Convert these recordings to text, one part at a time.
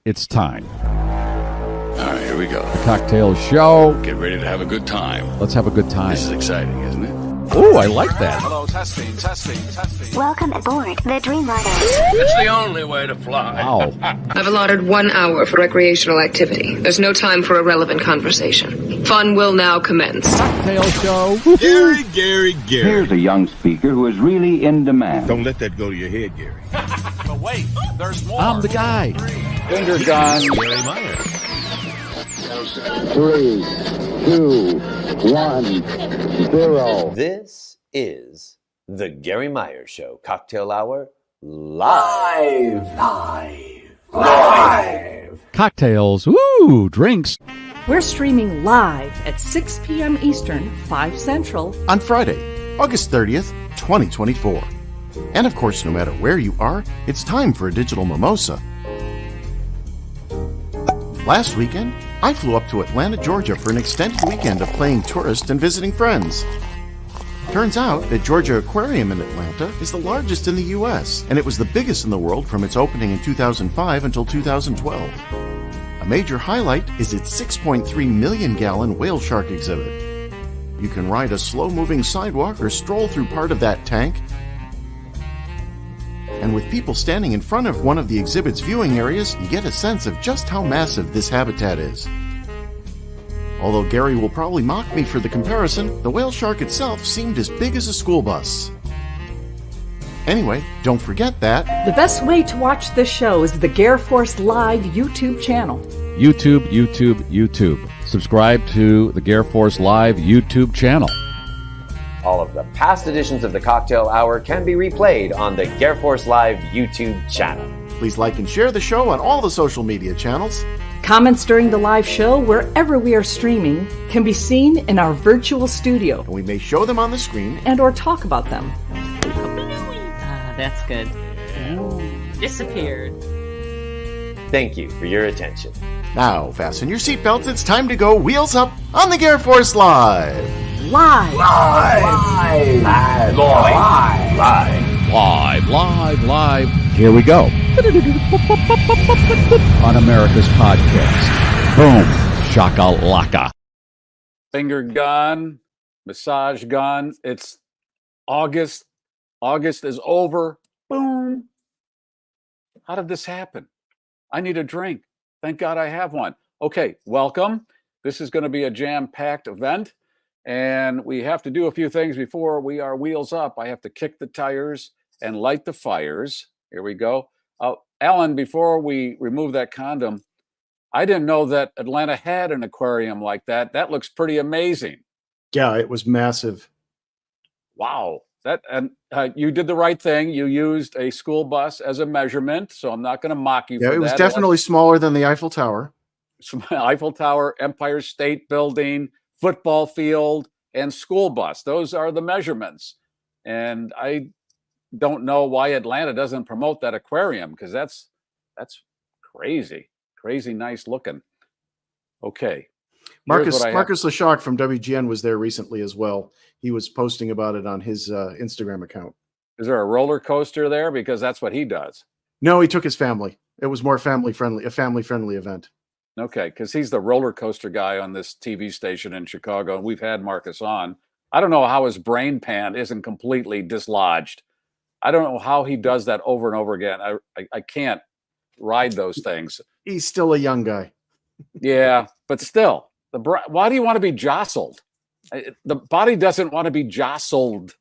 It's time. All right, here we go. The Cocktail Show. Get ready to have a good time. Let's have a good time. This is exciting, isn't it? Oh, I like that. Hello, testing. Welcome aboard the Dreamliner. It's the only way to fly. Wow. I've allotted 1 hour for recreational activity. There's no time for irrelevant conversation. Fun will now commence. Cocktail Show. Gary. Here's a young speaker who is really in demand. Don't let that go to your head, Gary. But wait, there's more. I'm the guy. Finger gun. Gary Meier. 3, 2, 1, 0. This is the Garry Meier Show, Cocktail Hour, live. Cocktails. Woo, drinks. We're streaming live at 6 p.m. Eastern, 5 Central. On Friday, August 30th, 2024. And of course, no matter where you are, it's time for a digital mimosa. Last weekend, I flew up to Atlanta, Georgia for an extended weekend of playing tourist and visiting friends. Turns out that Georgia Aquarium in Atlanta is the largest in the U.S., and it was the biggest in the world from its opening in 2005 until 2012. A major highlight is its 6.3 million gallon whale shark exhibit. You can ride a slow-moving sidewalk or stroll through part of that tank, and with people standing in front of one of the exhibit's viewing areas, you get a sense of just how massive this habitat is. Although Garry will probably mock me for the comparison, the whale shark itself seemed as big as a school bus. Anyway, don't forget that The best way to watch this show is the GarrForce Live YouTube channel. YouTube. Subscribe to the GarrForce Live YouTube channel. All of the past editions of the Cocktail Hour can be replayed on the GarrForce Live YouTube channel. please like and share the show on all the social media channels. Comments during the live show, wherever we are streaming, can be seen in our virtual studio And we may show them on the screen. and or talk about them. That's good. Disappeared. Thank you for your attention. Now, fasten your seatbelts. It's time to go wheels up on the GarrForce Live. Live! Live. Here we go. On America's podcast. Boom. Shakalaka. Finger gun. Massage gun. It's August. August is over. Boom. How did this happen? I need a drink. Thank God I have one. Okay, welcome. This is going to be a jam-packed event, and we have to do a few things before we are wheels up. I have to kick the tires and light the fires. Here we go. Alan, before we remove that condom, I didn't know that Atlanta had an aquarium like that. That looks pretty amazing. Yeah, it was massive. Wow. You did the right thing. You used a school bus as a measurement, so I'm not going to mock you for that. Yeah, it was definitely smaller than the Eiffel Tower. Eiffel Tower, Empire State Building, football field, and school bus. Those are the measurements. And I don't know why Atlanta doesn't promote that aquarium, because that's crazy nice looking. Okay. Marcus Leshock from WGN was there recently as well. He was posting about it on his Instagram account. Is there a roller coaster there? Because that's what he does. No, he took his family. It was more a family friendly event. Okay, because he's the roller coaster guy on this TV station in Chicago, and we've had Marcus on. I don't know how his brain pan isn't completely dislodged. I don't know how he does that over and over again. I can't ride those things. He's still a young guy. Yeah, but still, why do you want to be jostled? The body doesn't want to be jostled.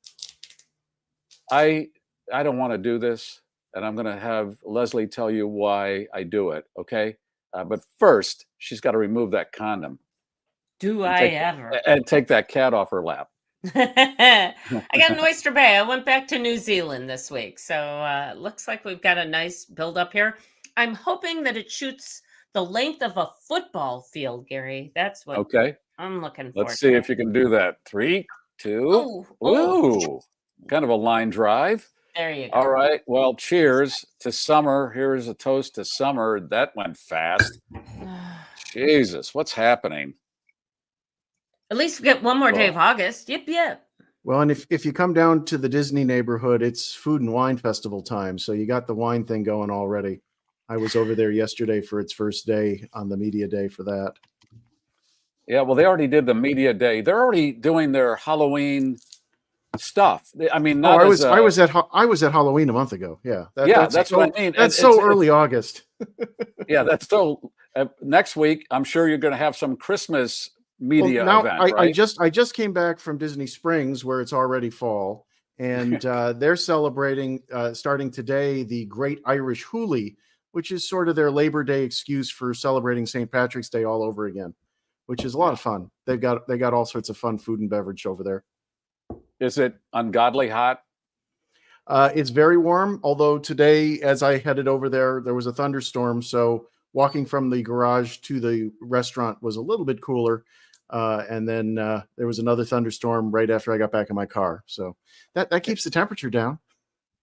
I don't want to do this, and I'm going to have Leslie tell you why I do it, okay? But first, she's got to remove that condom. And take that cat off her lap. I got an Oyster Bay. I went back to New Zealand this week. So looks like we've got a nice build up here. I'm hoping that it shoots the length of a football field, Gary. That's what I'm looking for. Let's see if you can do that. 3, 2. Ooh. Kind of a line drive. There you go. All right. Well, cheers to summer. Here's a toast to summer. That went fast. Jesus, what's happening? At least we get one more day of August. Yep. Well, and if you come down to the Disney neighborhood, it's food and wine festival time. So you got the wine thing going already. I was over there yesterday for its first day on the media day for that. Yeah, well, they already did the media day. They're already doing their Halloween stuff. I mean, not I as was at Halloween a month ago. Yeah, that's what I mean. That's so early August. Yeah, that's so. Next week, I'm sure you're going to have some Christmas media now, event. Right? I just came back from Disney Springs where it's already fall, and they're celebrating starting today the Great Irish Hoolie, which is sort of their Labor Day excuse for celebrating St. Patrick's Day all over again, which is a lot of fun. They got all sorts of fun food and beverage over there. Is it ungodly hot? It's very warm, although today, as I headed over there, there was a thunderstorm, so walking from the garage to the restaurant was a little bit cooler. And then there was another thunderstorm right after I got back in my car. So that keeps the temperature down.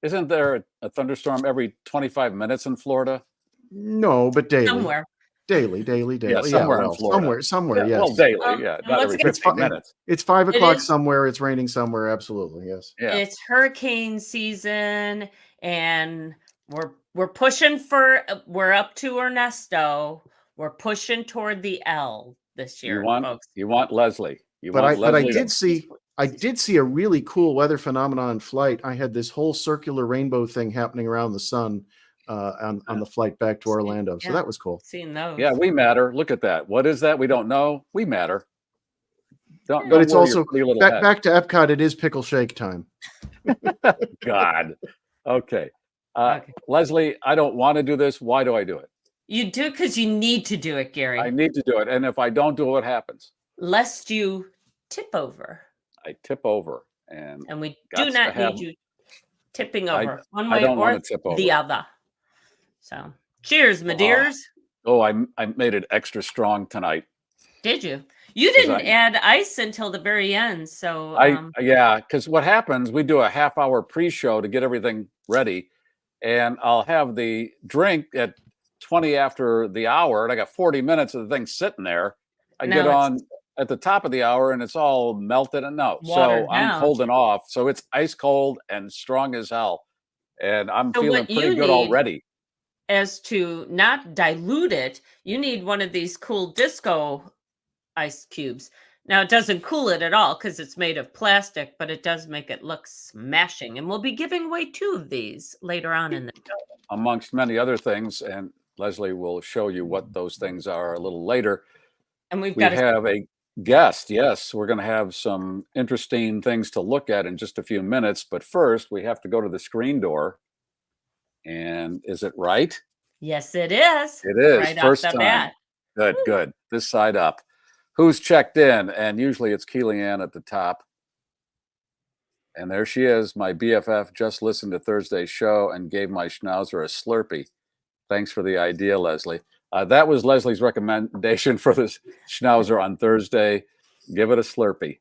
Isn't there a thunderstorm every 25 minutes in Florida? No, but daily. Somewhere. Daily. Yeah, somewhere in Florida. Somewhere, yes. Well, daily, yeah. Not every 15 minutes. It's 5 o'clock somewhere. It's raining somewhere. Absolutely, yes. Yeah. It's hurricane season, and we're pushing for. We're up to Ernesto. We're pushing toward the L this year, folks. You want Leslie. I did see a really cool weather phenomenon in flight. I had this whole circular rainbow thing happening around the sun on the flight back to Orlando. So that was cool. Seeing those. Yeah, we matter. Look at that. What is that? We don't know. We matter. Don't it's worry also your back to Epcot. It is pickle shake time. God. Okay. Leslie, I don't want to do this. Why do I do it? You do because you need to do it, Garry. I need to do it. And if I don't do it, what happens? Lest you tip over. I tip over. And we do not need you tipping over one way or the other. So, cheers, my dears. Oh, I made it extra strong tonight. Did you? You didn't add ice until the very end. So, because what happens, we do a half-hour pre-show to get everything ready, and I'll have the drink at 20 after the hour, and I got 40 minutes of the thing sitting there. I get on at the top of the hour, and it's all melted. And I'm holding off. So it's ice cold and strong as hell, and I'm feeling pretty good already. As to not dilute it, you need one of these cool disco ice cubes. Now, it doesn't cool it at all because it's made of plastic, but it does make it look smashing. And we'll be giving away 2 of these later on in the show. Amongst many other things, and Leslie will show you what those things are a little later. And we have a guest. Yes, we're going to have some interesting things to look at in just a few minutes. But first, we have to go to the screen door. And is it right? Yes, it is. It is. Right First off the time. bat. Good. This side up. Who's checked in? And usually it's Keely-Ann at the top. And there she is. My BFF just listened to Thursday's show and gave my schnauzer a Slurpee. Thanks for the idea, Leslie. That was Leslie's recommendation for the schnauzer on Thursday. Give it a Slurpee.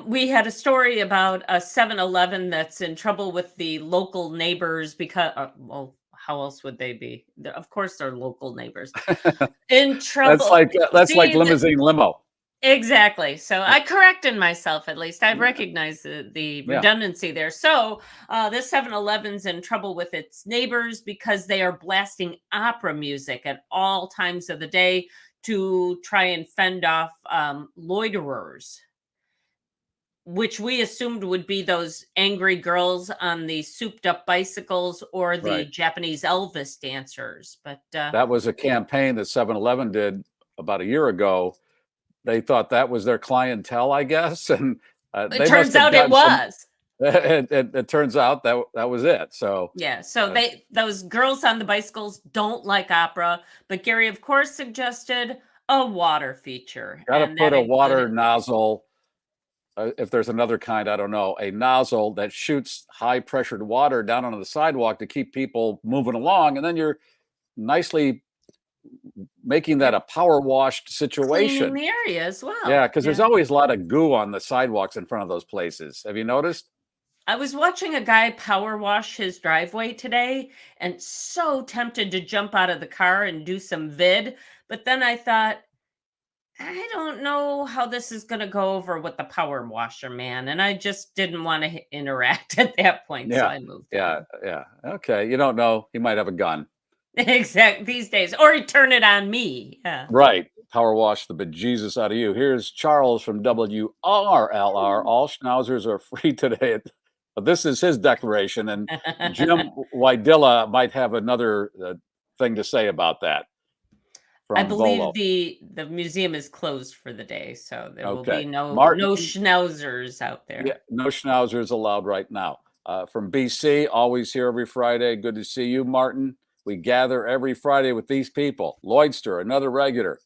We had a story about a 7-Eleven that's in trouble with the local neighbors because, how else would they be? Of course, they're local neighbors. In trouble. That's like limousine limo. Exactly. So I corrected myself, at least. I recognize the redundancy there. So this 7-Eleven's in trouble with its neighbors because they are blasting opera music at all times of the day to try and fend off loiterers, which we assumed would be those angry girls on the souped up bicycles or the Japanese Elvis dancers. But that was a campaign that 7-Eleven did about a year ago. They thought that was their clientele, I guess. And it turns out it was. It turns out that was it. So yeah. So those girls on the bicycles don't like opera. But Garry, of course, suggested a water feature. Got to put a water nozzle. If there's another kind, I don't know, a nozzle that shoots high pressured water down onto the sidewalk to keep people moving along. And then you're nicely making that a power washed situation. Cleaning the area as well. Yeah, because there's always a lot of goo on the sidewalks in front of those places. Have you noticed? I was watching a guy power wash his driveway today and so tempted to jump out of the car and do some vid. But then I thought, I don't know how this is going to go over with the power washer, man. And I just didn't want to interact at that point. So I moved. Yeah. Okay. You don't know. He might have a gun. Exact these days, or turn it on me. Yeah. Right. Power wash the bejesus out of you. Here's Charles from WRLR. All schnauzers are free today. This is his declaration, and Jim Wojdyla might have another thing to say about that. I From believe Volo. the museum is closed for the day, so there will Okay. be no Martin, schnauzers out there. yeah, no schnauzers allowed right now. From BC, always here every Friday. Good to see you, Martin. We gather every Friday with these people. Lloydster, another regular.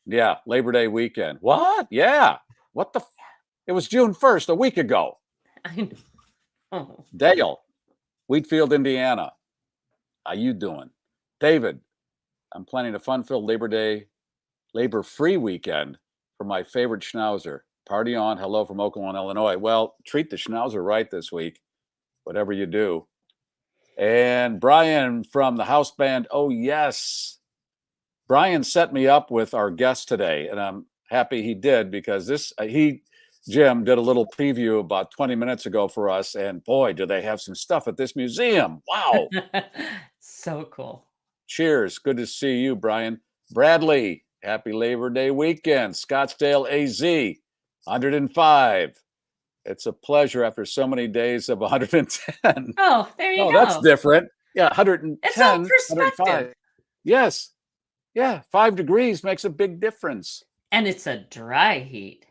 Yeah, Labor Day weekend. What? Yeah. What the? It was June 1st, a week ago. I know. Oh. Dale, Wheatfield, Indiana. How you doing? David, I'm planning a fun-filled labor-free weekend for my favorite schnauzer. Party on. Hello from Oakland, Illinois. Well, treat the schnauzer right this week, whatever you do. And Brian from the house band, oh yes. Brian set me up with our guest today, and I'm happy he did, because Jim did a little preview about 20 minutes ago for us, and boy, do they have some stuff at this museum. Wow. So cool. Cheers. Good to see you, Brian. Bradley, happy Labor Day weekend. Scottsdale, AZ, 105. It's a pleasure after so many days of 110. Oh, there you go. That's different. Yeah, 110. It's all perspective. 105. Yes. Yeah, 5 degrees makes a big difference. And it's a dry heat.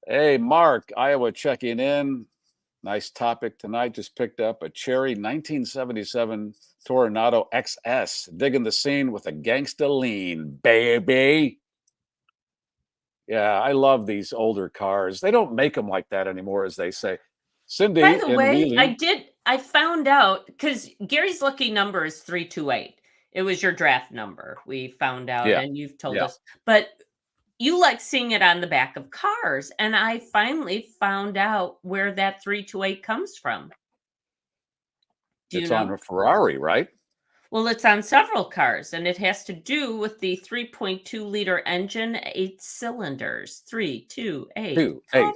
Hey, Mark, Iowa checking in. Nice topic tonight. Just picked up a cherry 1977 Toronado XS. Digging the scene with a gangsta lean, baby. Yeah, I love these older cars. They don't make them like that anymore, as they say. Cindy, By the way, Wheeling, I found out, because Gary's lucky number is 328. It was your draft number. We found out, Yeah. and you've told us. But you like seeing it on the back of cars, and I finally found out where that 328 comes from. Do you it's know? on a Ferrari, right? Well, it's on several cars, and it has to do with the 3.2 liter engine, 8 cylinders. 3, 2, 8. 2, 8.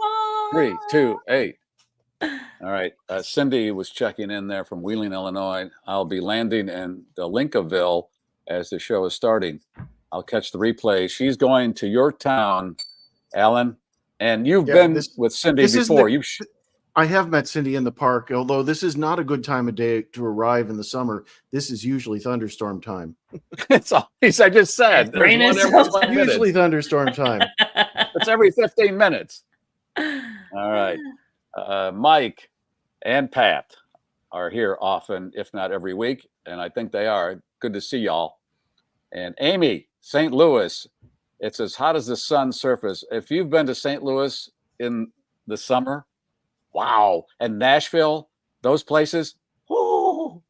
3, 2, 8. All right. Cindy was checking in there from Wheeling, Illinois. I'll be landing in Lincolnville as the show is starting. I'll catch the replay. She's going to your town, Alan, and you've been with Cindy before. I have met Cindy in the park, although this is not a good time of day to arrive in the summer. This is usually thunderstorm time. It's always, I just said. Rain is usually thunderstorm time. It's every 15 minutes. All right. Mike and Pat are here often, if not every week, and I think they are. Good to see y'all. And Amy, St. Louis, it's as hot as the sun's surface. If you've been to St. Louis in the summer, wow. And Nashville, those places, oh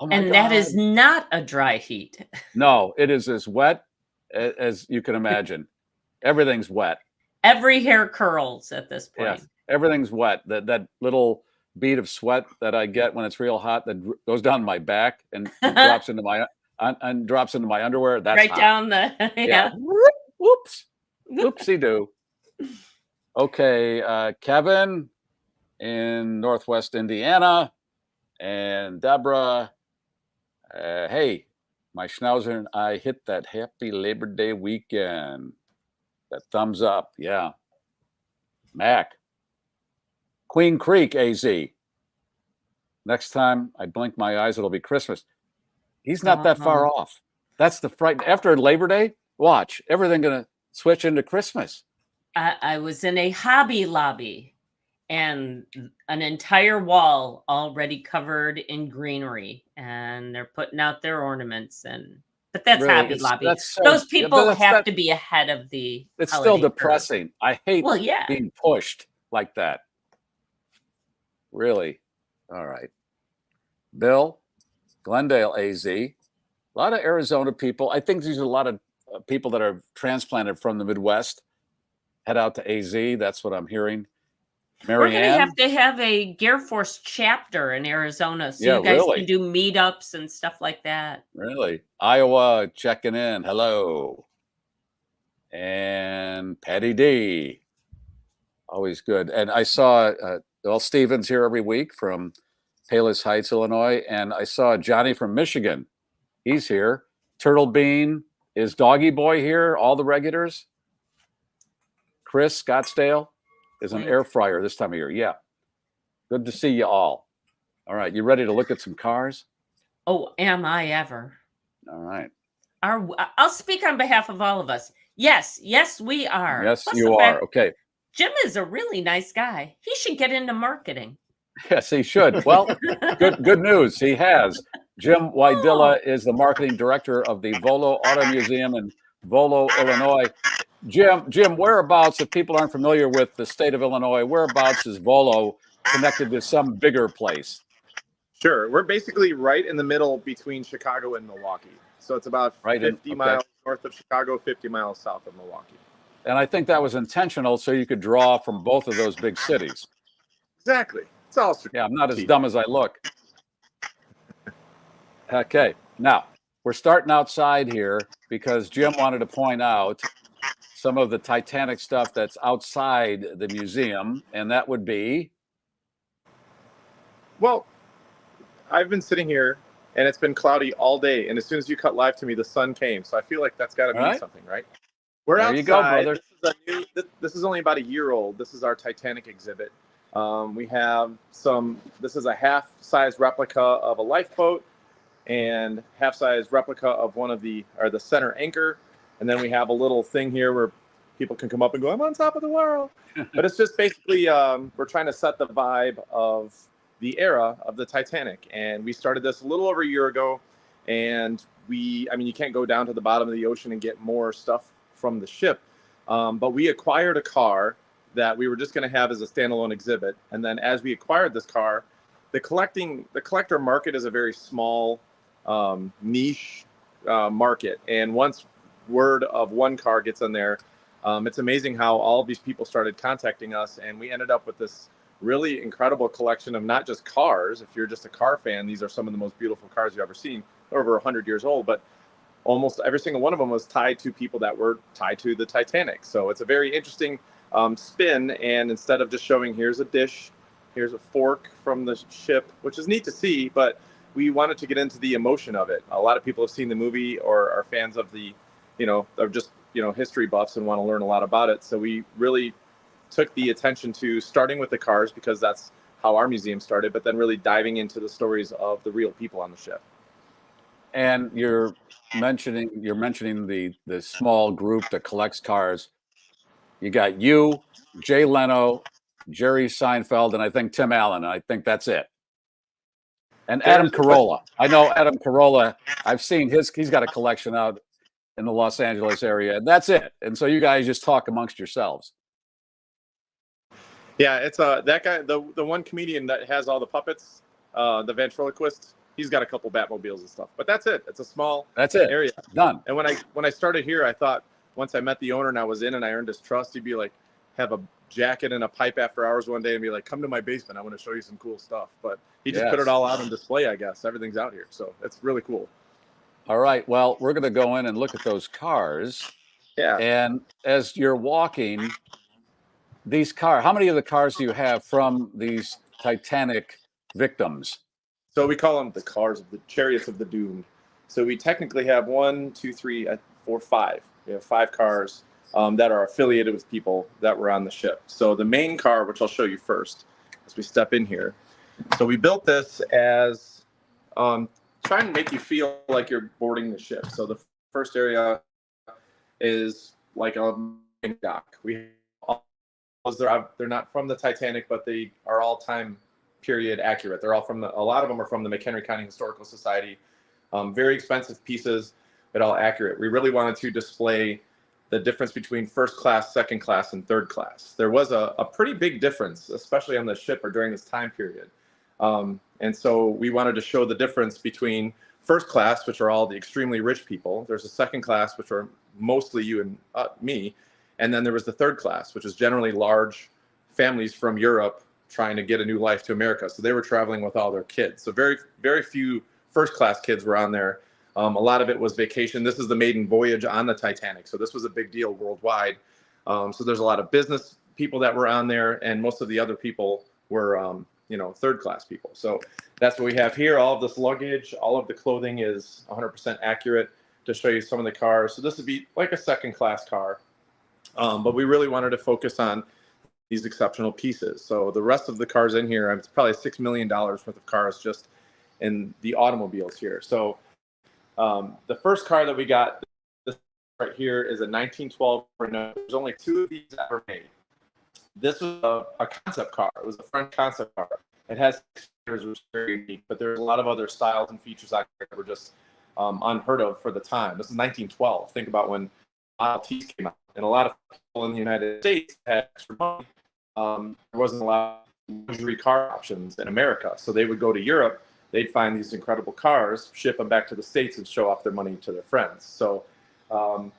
my And God. that is not a dry heat. No, it is as wet as you can imagine. Everything's wet. Every hair curls at this point. Yeah, everything's wet. That little bead of sweat that I get when it's real hot that goes down my back and drops into my underwear. That's right hot. down the yeah. Whoops. Whoopsie do. Okay, Kevin in Northwest Indiana and Deborah. Hey, my schnauzer and I hit that happy Labor Day weekend. That thumbs up, yeah. Mac, Queen Creek, AZ. Next time I blink my eyes, it'll be Christmas. He's not that far off. That's the fright. After Labor Day, watch, everything gonna switch into Christmas. I was in a Hobby Lobby, and an entire wall already covered in greenery, and they're putting out their ornaments. But that's Really, Hobby Lobby. so, Those people yeah, have to be ahead of the. It's still holiday curve. depressing. I hate Well, yeah. being pushed like that. Really. All right. Bill, Glendale, AZ. A lot of Arizona people. I think these are a lot of people that are transplanted from the Midwest. Head out to AZ. That's what I'm hearing. We're going to Marianne. have to have a GarrForce chapter in Arizona, so Yeah, you guys really. can do meetups and stuff like that. Really? Iowa checking in. Hello. And Patty D. Always good. And I saw Stevens here every week from Palos Heights, Illinois. And I saw Johnny from Michigan. He's here. Turtle Bean. Is Doggy Boy here? All the regulars? Chris Scottsdale is an air fryer this time of year. Yeah. Good to see you all. All right. You ready to look at some cars? Oh, am I ever? All right. I'll speak on behalf of all of us. Yes, we are. Yes, Plus you the are. fact Okay. Jim is a really nice guy. He should get into marketing. Yes, he should. Well, good news. He has. Jim Wojdyla is the marketing director of the Volo Auto Museum in Volo, Illinois. Jim, whereabouts, if people aren't familiar with the state of Illinois, whereabouts is Volo connected to some bigger place? Sure. We're basically right in the middle between Chicago and Milwaukee. So it's about 50 miles north of Chicago, 50 miles south of Milwaukee. And I think that was intentional so you could draw from both of those big cities. Exactly. It's all strategic. Yeah, I'm not as dumb as I look. Okay. Now, we're starting outside here because Jim wanted to point out some of the Titanic stuff that's outside the museum, and that would be? Well, I've been sitting here, and it's been cloudy all day, and as soon as you cut live to me, the sun came. So I feel like that's got to mean something, right? We're there outside. You go, brother. This is only about a year old. This is our Titanic exhibit. We have this is a half-size replica of a lifeboat and half-size replica of the center anchor. And then we have a little thing here where people can come up and go, I'm on top of the world. But it's just basically, we're trying to set the vibe of the era of the Titanic. And we started this a little over a year ago. And you can't go down to the bottom of the ocean and get more stuff from the ship. But we acquired a car that we were just going to have as a standalone exhibit. And then as we acquired this car, the collector market is a very small niche market. And once word of one car gets in there, it's amazing how all of these people started contacting us. And we ended up with this really incredible collection of not just cars. If you're just a car fan, these are some of the most beautiful cars you've ever seen. They're over 100 years old, but almost every single one of them was tied to people that were tied to the Titanic. So it's a very interesting spin. And instead of just showing, here's a dish, here's a fork from the ship, which is neat to see, but we wanted to get into the emotion of it. A lot of people have seen the movie or are fans of the, of just, history buffs and want to learn a lot about it. So we really took the attention to starting with the cars because that's how our museum started, but then really diving into the stories of the real people on the ship. And you're mentioning the small group that collects cars. You got you, Jay Leno, Jerry Seinfeld, and I think Tim Allen. I think that's it. And Adam Carolla. I know Adam Carolla. I've seen he's got a collection out in the Los Angeles area, and that's it. And so you guys just talk amongst yourselves. Yeah, it's that guy, the one comedian that has all the puppets, the ventriloquist. He's got a couple Batmobiles and stuff, but that's it. It's a small area. Done. And when I started here, I thought once I met the owner and I was in and I earned his trust, he'd be like, have a jacket and a pipe after hours one day and be like, come to my basement. I want to show you some cool stuff. But he just put it all out on display, I guess. Everything's out here. So it's really cool. All right. Well, we're going to go in and look at those cars. Yeah. And as you're walking, these cars, how many of the cars do you have from these Titanic victims? So we call them the cars of the chariots of the doomed. So we technically have 1, 2, 3, 4, 5. We have 5 cars that are affiliated with people that were on the ship. So the main car, which I'll show you first as we step in here. So we built this as trying to make you feel like you're boarding the ship. So the first area is like a dock. They're not from the Titanic, but they are all time period accurate. They're all a lot of them are from the McHenry County Historical Society. Very expensive pieces, but all accurate. We really wanted to display the difference between first class, second class, and third class. There was a pretty big difference, especially on the ship or during this time period. And so we wanted to show the difference between first class, which are all the extremely rich people. There's a second class, which are mostly you and me. And then there was the third class, which is generally large families from Europe trying to get a new life to America. So they were traveling with all their kids. So very, very few first class kids were on there. A lot of it was vacation. This is the maiden voyage on the Titanic. So this was a big deal worldwide. So there's a lot of business people that were on there, and most of the other people were third class people. So that's what we have here. All of this luggage, all of the clothing is 100% accurate to show you some of the cars. So this would be like a second class car. But we really wanted to focus on these exceptional pieces. So the rest of the cars in here, it's probably $6 million worth of cars just in the automobiles here. So the first car that we got, this right here, is a 1912 Renault. There's only 2 of these ever made. This was a concept car. It was a French concept car. It has 6 features, which is very unique, but there's a lot of other styles and features out there that were just unheard of for the time. This is 1912. Think about when Model Ts came out, and a lot of people in the United States had extra money. There wasn't a lot of luxury car options in America, so they would go to Europe. They'd find these incredible cars, ship them back to the States, and show off their money to their friends. So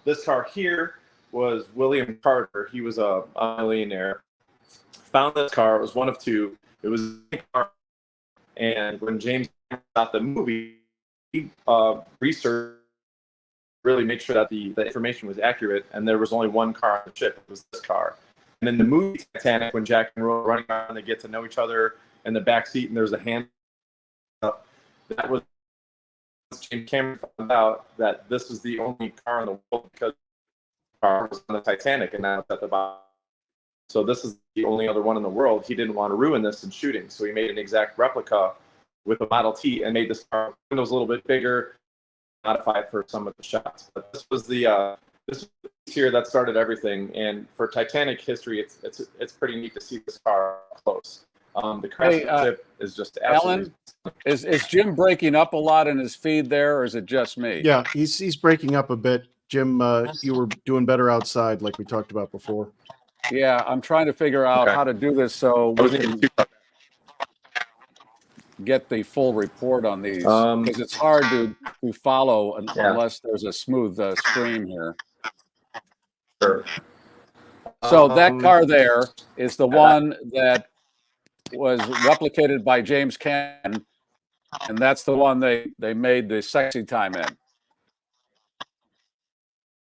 this car here was William Carter. He was a millionaire. Found this car. It was one of 2. It was a car. And when James got the movie, he researched, really make sure that the information was accurate, and there was only one car on the ship. It was this car. And in the movie Titanic, when Jack and Rose are running around, they get to know each other in the back seat, and there's a hand. That was James Cameron found out that this was the only car in the world because the car was on the Titanic, and now it's at the bottom. So this is the only other one in the world. He didn't want to ruin this in shooting, so he made an exact replica with a Model T and made this car windows a little bit bigger, modified for some of the shots. But this was the this here that started everything. And for Titanic history, it's pretty neat to see this car up close. The craftsmanship is just absolutely. Alan, is Jim breaking up a lot in his feed there, or is it just me? Yeah, he's breaking up a bit. Jim, you were doing better outside, like we talked about before. Yeah, I'm trying to figure out how to do this so we can get the full report on these, because it's hard to follow unless there's a smooth stream here. Sure. So that car there is the one that was replicated by James Cameron, and that's the one they made the sexy time in.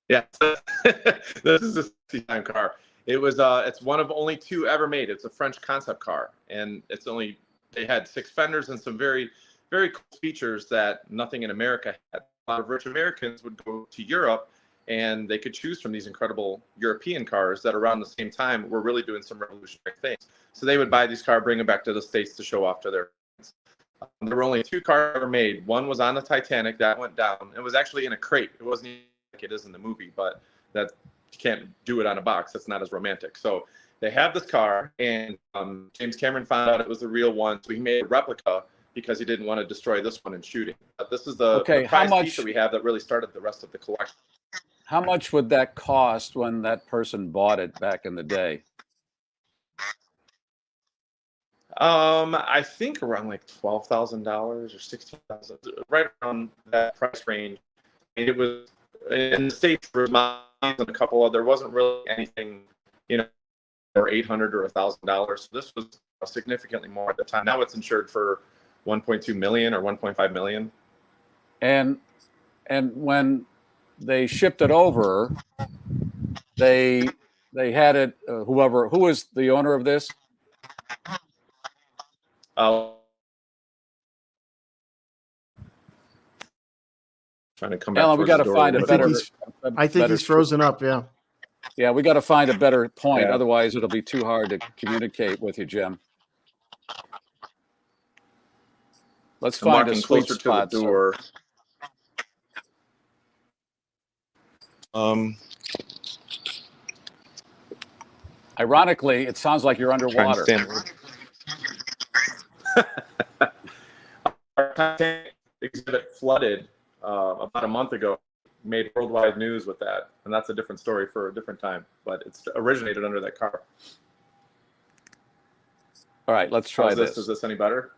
Yeah, this is a sexy time car. It was it's one of only 2 ever made. It's a French concept car, and they had 6 fenders and some very, very cool features that nothing in America had. A lot of rich Americans would go to Europe, and they could choose from these incredible European cars that around the same time were really doing some revolutionary things. So they would buy these cars, bring them back to the States to show off to their friends. There were only 2 cars ever made. One was on the Titanic that went down. It was actually in a crate. It wasn't like it is in the movie, but that you can't do it on a box. That's not as romantic. So they have this car, and James Cameron found out it was the real one, so he made a replica because he didn't want to destroy this one in shooting. But this is the prize piece that we have that really started the rest of the collection. How much would that cost when that person bought it back in the day? I think around like $12,000 or $16,000, right around that price range. And it was in the States for and a couple of, there wasn't really anything, or $800 or $1,000. So this was significantly more at the time. Now it's insured for 1.2 million or 1.5 million. And when they shipped it over, they had it. Who was the owner of this? Trying to come back. Alan, we got to find a better. I think he's frozen up. Yeah. Yeah, we got to find a better point. Yeah. Otherwise, it'll be too hard to communicate with you, Jim. Let's find a sweet spot. To the door. Ironically, it sounds like you're underwater. Our Titanic exhibit flooded about a month ago. Made worldwide news with that, and that's a different story for a different time. But it's originated under that car. All right, let's try this. Is this any better?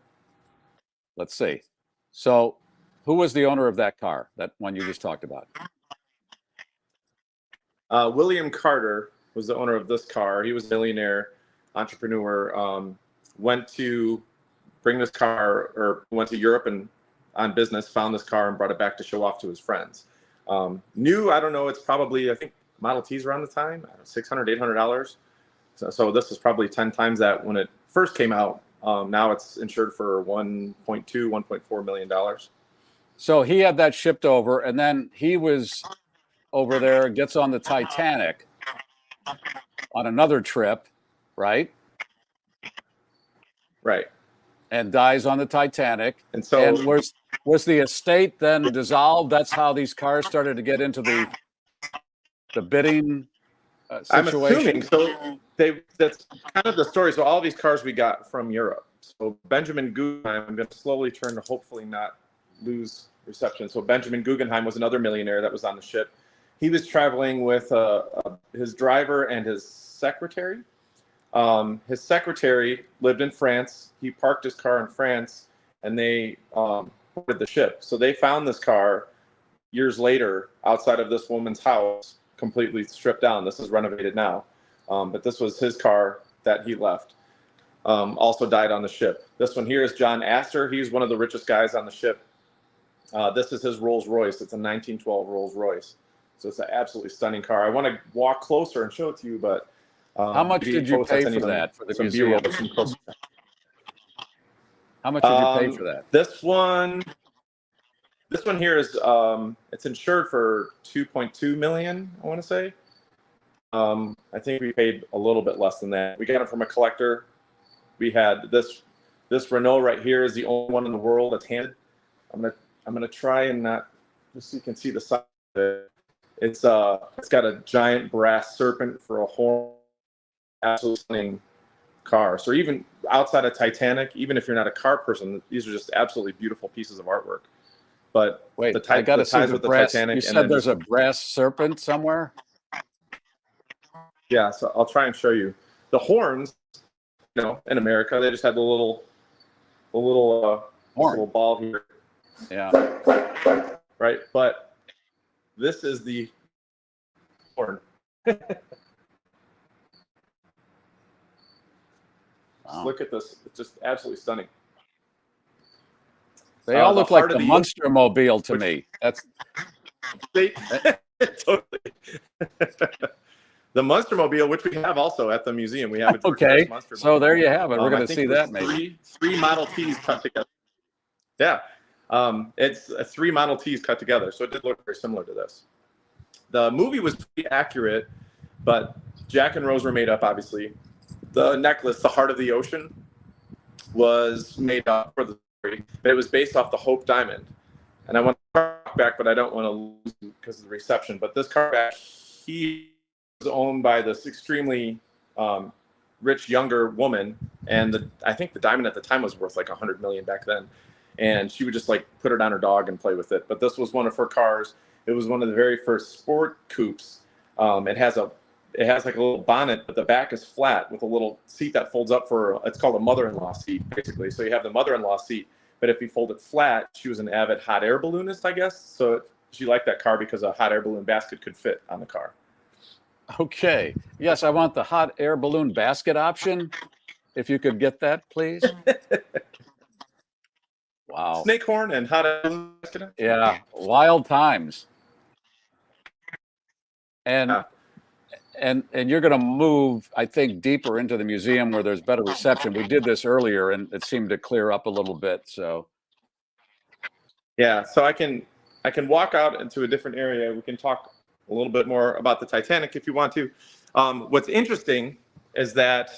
Let's see. So, who was the owner of that car? That one you just talked about? William Carter was the owner of this car. He was a millionaire entrepreneur. Went to bring this car, or went to Europe and on business, found this car and brought it back to show off to his friends. New, I don't know, it's probably, I think Model T's around the time, $600, $800. So this was probably 10 times that when it first came out. Now it's insured for $1.4 million. So he had that shipped over, and then he was over there, gets on the Titanic on another trip, right? Right. And dies on the Titanic. And so was the estate then dissolved? That's how these cars started to get into the bidding situation? I'm assuming so. That's kind of the story. So all these cars we got from Europe. So Benjamin Guggenheim, I'm going to slowly turn to hopefully not lose reception. So Benjamin Guggenheim was another millionaire that was on the ship. He was traveling with his driver and his secretary. His secretary lived in France. He parked his car in France, and they boarded the ship. So they found this car years later outside of this woman's house, completely stripped down. This is renovated now, but this was his car that he left. Also died on the ship. This one here is John Astor. He's one of the richest guys on the ship. This is his Rolls Royce. It's a 1912 Rolls Royce. So it's an absolutely stunning car. I want to walk closer and show it to you, but how much did you pay for that for the museum? How much did you pay for that? This one here is it's insured for $2.2 million, I want to say. I think we paid a little bit less than that. We got it from a collector. We had this Renault right here is the only one in the world that's handed. I'm gonna try and not, just so you can see the side of it. It's got a giant brass serpent for a horn. Absolutely stunning car. So even outside of Titanic, even if you're not a car person, these are just absolutely beautiful pieces of artwork. But wait, I got to see the brass. You said there's a brass serpent somewhere? Yeah, so I'll try and show you. The horns, in America, they just had the little ball here. Yeah. Right, but this is the horn. Wow. Look at this. It's just absolutely stunning. They all look like the Munster Mobile to me. That's totally. The Munster Mobile, which we have also at the museum. We have a okay. Munster So there you have it. We're going to see that maybe. Three Model Ts cut together. Yeah. It's 3 Model Ts cut together. So it did look very similar to this. The movie was pretty accurate, but Jack and Rose were made up, obviously. The necklace, the Heart of the Ocean, was made up for the story, but it was based off the Hope Diamond. And I want to car back, but I don't want to lose because of the reception. But this car back, he was owned by this extremely rich younger woman, and I think the diamond at the time was worth like $100 million back then. And she would just like put it on her dog and play with it. But this was one of her cars. It was one of the very first sport coupes. It has like a little bonnet, but the back is flat with a little seat that folds up it's called a mother-in-law seat, basically. So you have the mother-in-law seat, but if you fold it flat, she was an avid hot air balloonist, I guess. So she liked that car because a hot air balloon basket could fit on the car. Okay. Yes, I want the hot air balloon basket option. If you could get that, please. Wow. Snake horn and hot air balloon basket. Yeah. Wild times. And you're going to move, I think, deeper into the museum where there's better reception. We did this earlier, and it seemed to clear up a little bit. So, yeah. So I can walk out into a different area. We can talk a little bit more about the Titanic if you want to. What's interesting is that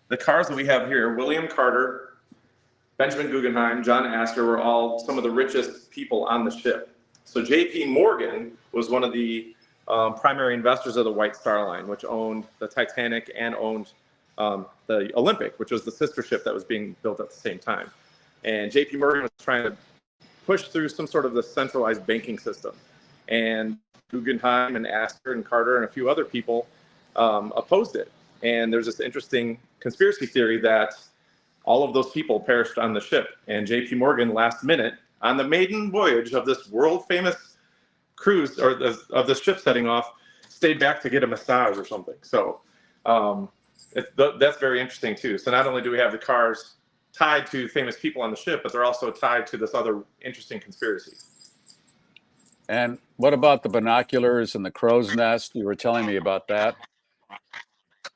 the cars that we have here, William Carter, Benjamin Guggenheim, John Astor, were all some of the richest people on the ship. So J.P. Morgan was one of the primary investors of the White Star Line, which owned the Titanic and owned the Olympic, which was the sister ship that was being built at the same time. And J.P. Morgan was trying to push through some sort of the centralized banking system. And Guggenheim and Astor and Carter and a few other people opposed it. And there's this interesting conspiracy theory that all of those people perished on the ship. And J.P. Morgan, last minute, on the maiden voyage of this world-famous cruise or of the ship setting off, stayed back to get a massage or something. So that's very interesting too. So not only do we have the cars tied to famous people on the ship, but they're also tied to this other interesting conspiracy. And what about the binoculars and the crow's nest? You were telling me about that.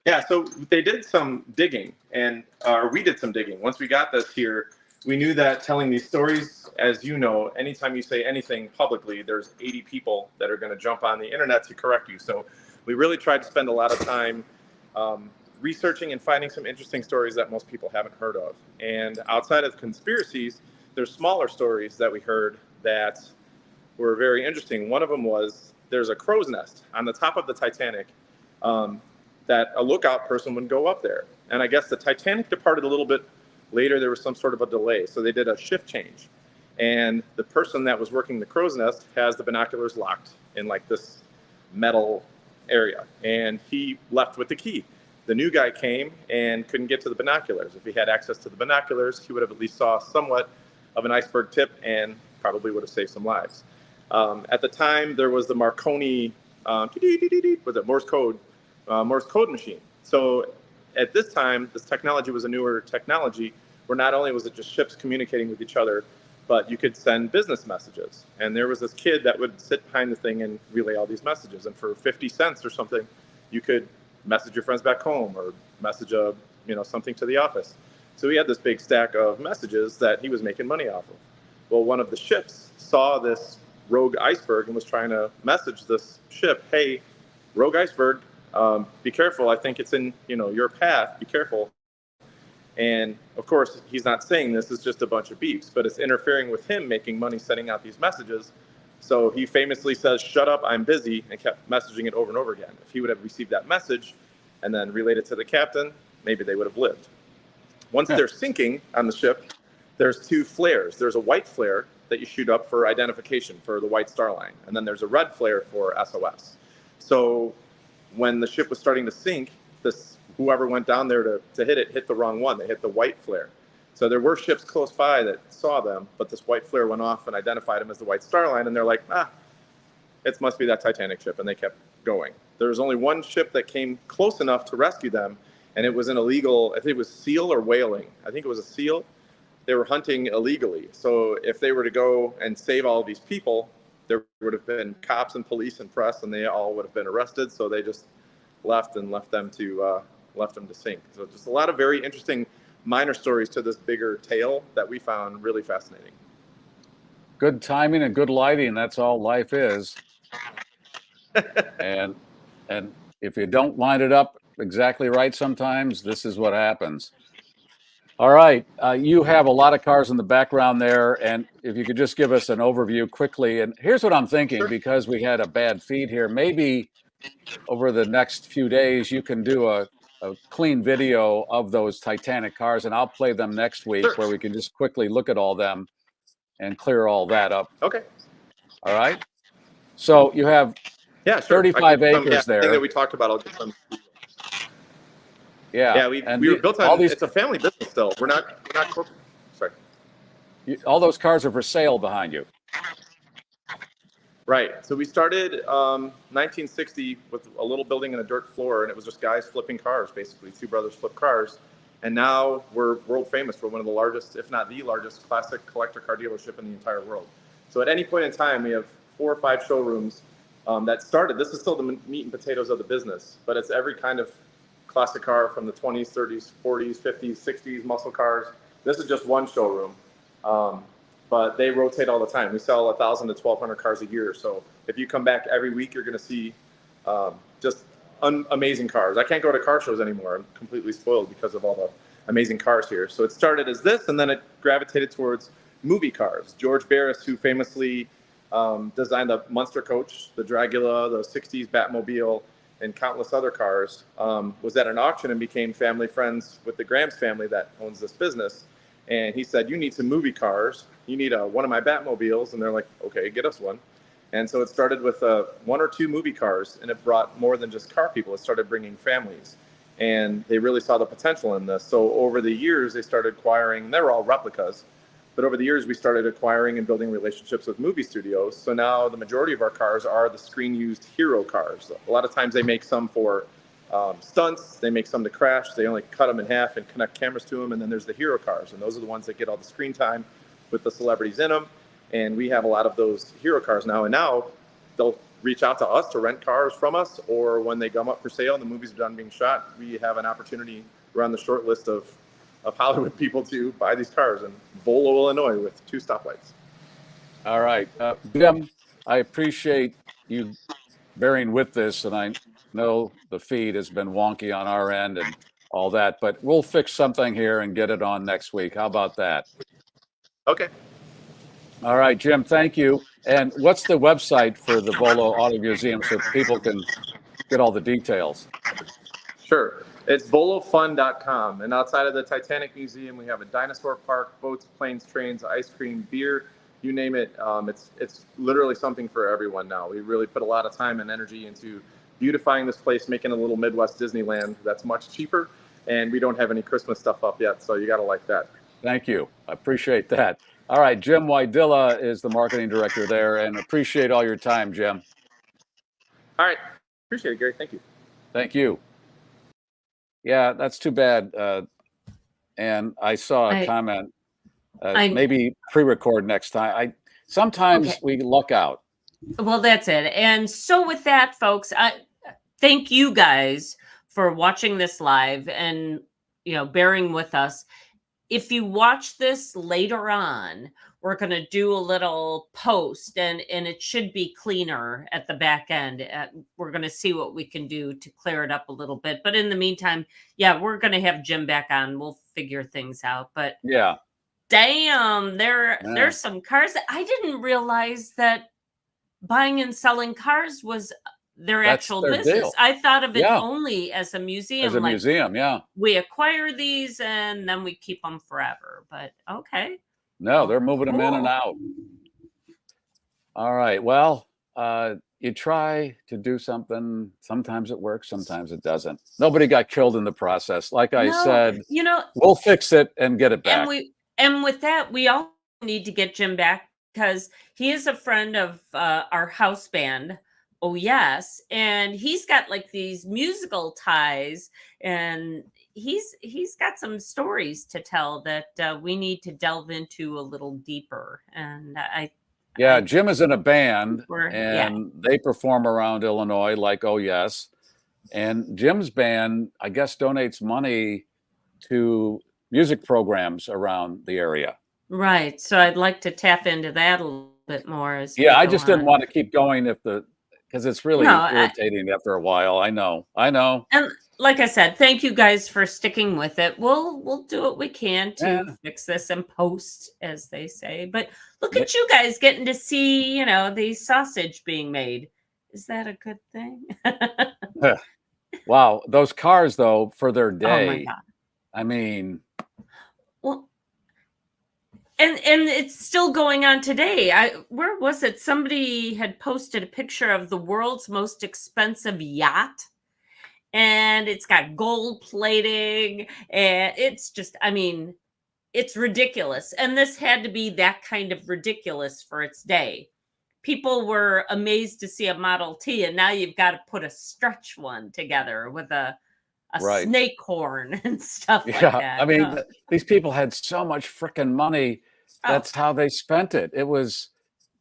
Yeah, so they did some digging, and we did some digging. Once we got this here, we knew that telling these stories, as you know, anytime you say anything publicly, there's 80 people that are going to jump on the internet to correct you. So we really tried to spend a lot of time researching and finding some interesting stories that most people haven't heard of. And outside of conspiracies, there's smaller stories that we heard that were very interesting. One of them was there's a crow's nest on the top of the Titanic that a lookout person would go up there. And I guess the Titanic departed a little bit later. There was some sort of a delay, so they did a shift change. And the person that was working the crow's nest has the binoculars locked in like this metal area, and he left with the key. The new guy came and couldn't get to the binoculars. If he had access to the binoculars, he would have at least saw somewhat of an iceberg tip and probably would have saved some lives. At the time, there was the Marconi, was it Morse code machine. So at this time, this technology was a newer technology where not only was it just ships communicating with each other, but you could send business messages. And there was this kid that would sit behind the thing and relay all these messages. And for 50 cents or something, you could message your friends back home or message something to the office. So he had this big stack of messages that he was making money off of. Well, one of the ships saw this rogue iceberg and was trying to message this ship, hey, rogue iceberg, be careful. I think it's in your path. Be careful. And of course, he's not saying this is just a bunch of beeps, but it's interfering with him making money sending out these messages. So he famously says, shut up, I'm busy, and kept messaging it over and over again. If he would have received that message and then relayed it to the captain, maybe they would have lived. Once they're sinking on the ship, there's two flares. There's a white flare that you shoot up for identification for the White Star Line, and then there's a red flare for SOS. So when the ship was starting to sink, whoever went down there to hit the wrong one. They hit the white flare. So there were ships close by that saw them, but this white flare went off and identified them as the White Star Line, and they're like, it must be that Titanic ship, and they kept going. There was only one ship that came close enough to rescue them, and it was an illegal, I think it was seal or whaling. I think it was a seal. They were hunting illegally. So if they were to go and save all of these people, there would have been cops and police and press, and they all would have been arrested. So they just left them to sink. So just a lot of very interesting minor stories to this bigger tale that we found really fascinating. Good timing and good lighting. That's all life is. and if you don't line it up exactly right, sometimes this is what happens. All right. You have a lot of cars in the background there. And if you could just give us an overview quickly. And here's what I'm thinking, because we had a bad feed here, maybe over the next few days, you can do a clean video of those Titanic cars, and I'll play them next week where we can just quickly look at all them and clear all that up. Okay. All right. So you have 35 acres there. Thing that we talked about, I'll get some. Yeah. We were built on all these. It's a family business still. We're not. Sorry. All those cars are for sale behind you. Right. So we started 1960 with a little building and a dirt floor, and it was just guys flipping cars, basically. Two brothers flip cars. And now we're world famous. We're one of the largest, if not the largest, classic collector car dealership in the entire world. So at any point in time, we have 4 or 5 showrooms that started. This is still the meat and potatoes of the business, but it's every kind of classic car from the 20s, 30s, 40s, 50s, 60s, muscle cars. This is just one showroom. But they rotate all the time. We sell 1,000 to 1,200 cars a year. So if you come back every week, you're going to see just amazing cars. I can't go to car shows anymore. I'm completely spoiled because of all the amazing cars here. So it started as this, and then it gravitated towards movie cars. George Barris, who famously designed the Munster coach, the Dragula, the 60s Batmobile, and countless other cars, was at an auction and became family friends with the Grams family that owns this business. And he said, you need some movie cars. You need one of my Batmobiles. And they're like, okay, get us one. And so it started with 1 or 2 movie cars, and it brought more than just car people. It started bringing families. And they really saw the potential in this. So over the years, they started acquiring, they were all replicas, but over the years, we started acquiring and building relationships with movie studios. So now the majority of our cars are the screen-used hero cars. A lot of times they make some for stunts, they make some to crash. They only cut them in half and connect cameras to them. And then there's the hero cars, and those are the ones that get all the screen time with the celebrities in them. And we have a lot of those hero cars now. And now they'll reach out to us to rent cars from us, or when they come up for sale and the movie's done being shot, we have an opportunity. We're on the short list of Hollywood people to buy these cars in Volo, Illinois, with 2 stoplights. All right. Jim, I appreciate you bearing with this, and I know the feed has been wonky on our end and all that, but we'll fix something here and get it on next week. How about that? Okay. All right, Jim, thank you. And what's the website for the Volo Auto Museum so people can get all the details? Sure. It's volofun.com. And outside of the Titanic Museum, we have a dinosaur park, boats, planes, trains, ice cream, beer, you name it. It's literally something for everyone now. We really put a lot of time and energy into beautifying this place, making a little Midwest Disneyland that's much cheaper. And we don't have any Christmas stuff up yet, so you got to like that. Thank you. I appreciate that. All right, Jim Wojdyla is the marketing director there, and appreciate all your time, Jim. All right. Appreciate it, Gary. Thank you. Thank you. Yeah, that's too bad. And I saw a comment. Maybe pre-record next time. Sometimes we luck out. Well, that's it. And so with that, folks, thank you guys for watching this live and, bearing with us. If you watch this later on, we're going to do a little post and it should be cleaner at the back end. We're going to see what we can do to clear it up a little bit. But in the meantime, we're going to have Jim back on. We'll figure things out. But yeah. Damn, there's some cars that I didn't realize that buying and selling cars was their actual business. Deal. I thought of it only as a museum. As a museum, yeah. We acquire these and then we keep them forever. But okay. No, they're moving them in and out. All right. Well, you try to do something. Sometimes it works. Sometimes it doesn't. Nobody got killed in the process. Like I said, we'll fix it and get it back. And with that, we all need to get Jim back because he is a friend of our house band. Oh, yes. And he's got like these musical ties and he's got some stories to tell that we need to delve into a little deeper. And Jim is in a band and they perform around Illinois like, oh, yes. And Jim's band, I guess, donates money to music programs around the area. Right. So I'd like to tap into that a little bit more. I just didn't want to keep going because it's really irritating after a while. I know. And like I said, thank you guys for sticking with it. We'll do what we can to fix this and post, as they say. But look at you guys getting to see, the sausage being made. Is that a good thing? Wow. Those cars, though, for their day. Oh my God. I mean, well, and it's still going on today. Where was it? Somebody had posted a picture of the world's most expensive yacht, and it's got gold plating, and it's just, it's ridiculous. And this had to be that kind of ridiculous for its day. People were amazed to see a Model T, and now you've got to put a stretch one together with a snake horn and stuff like that. These people had so much freaking money. That's how they spent it. It was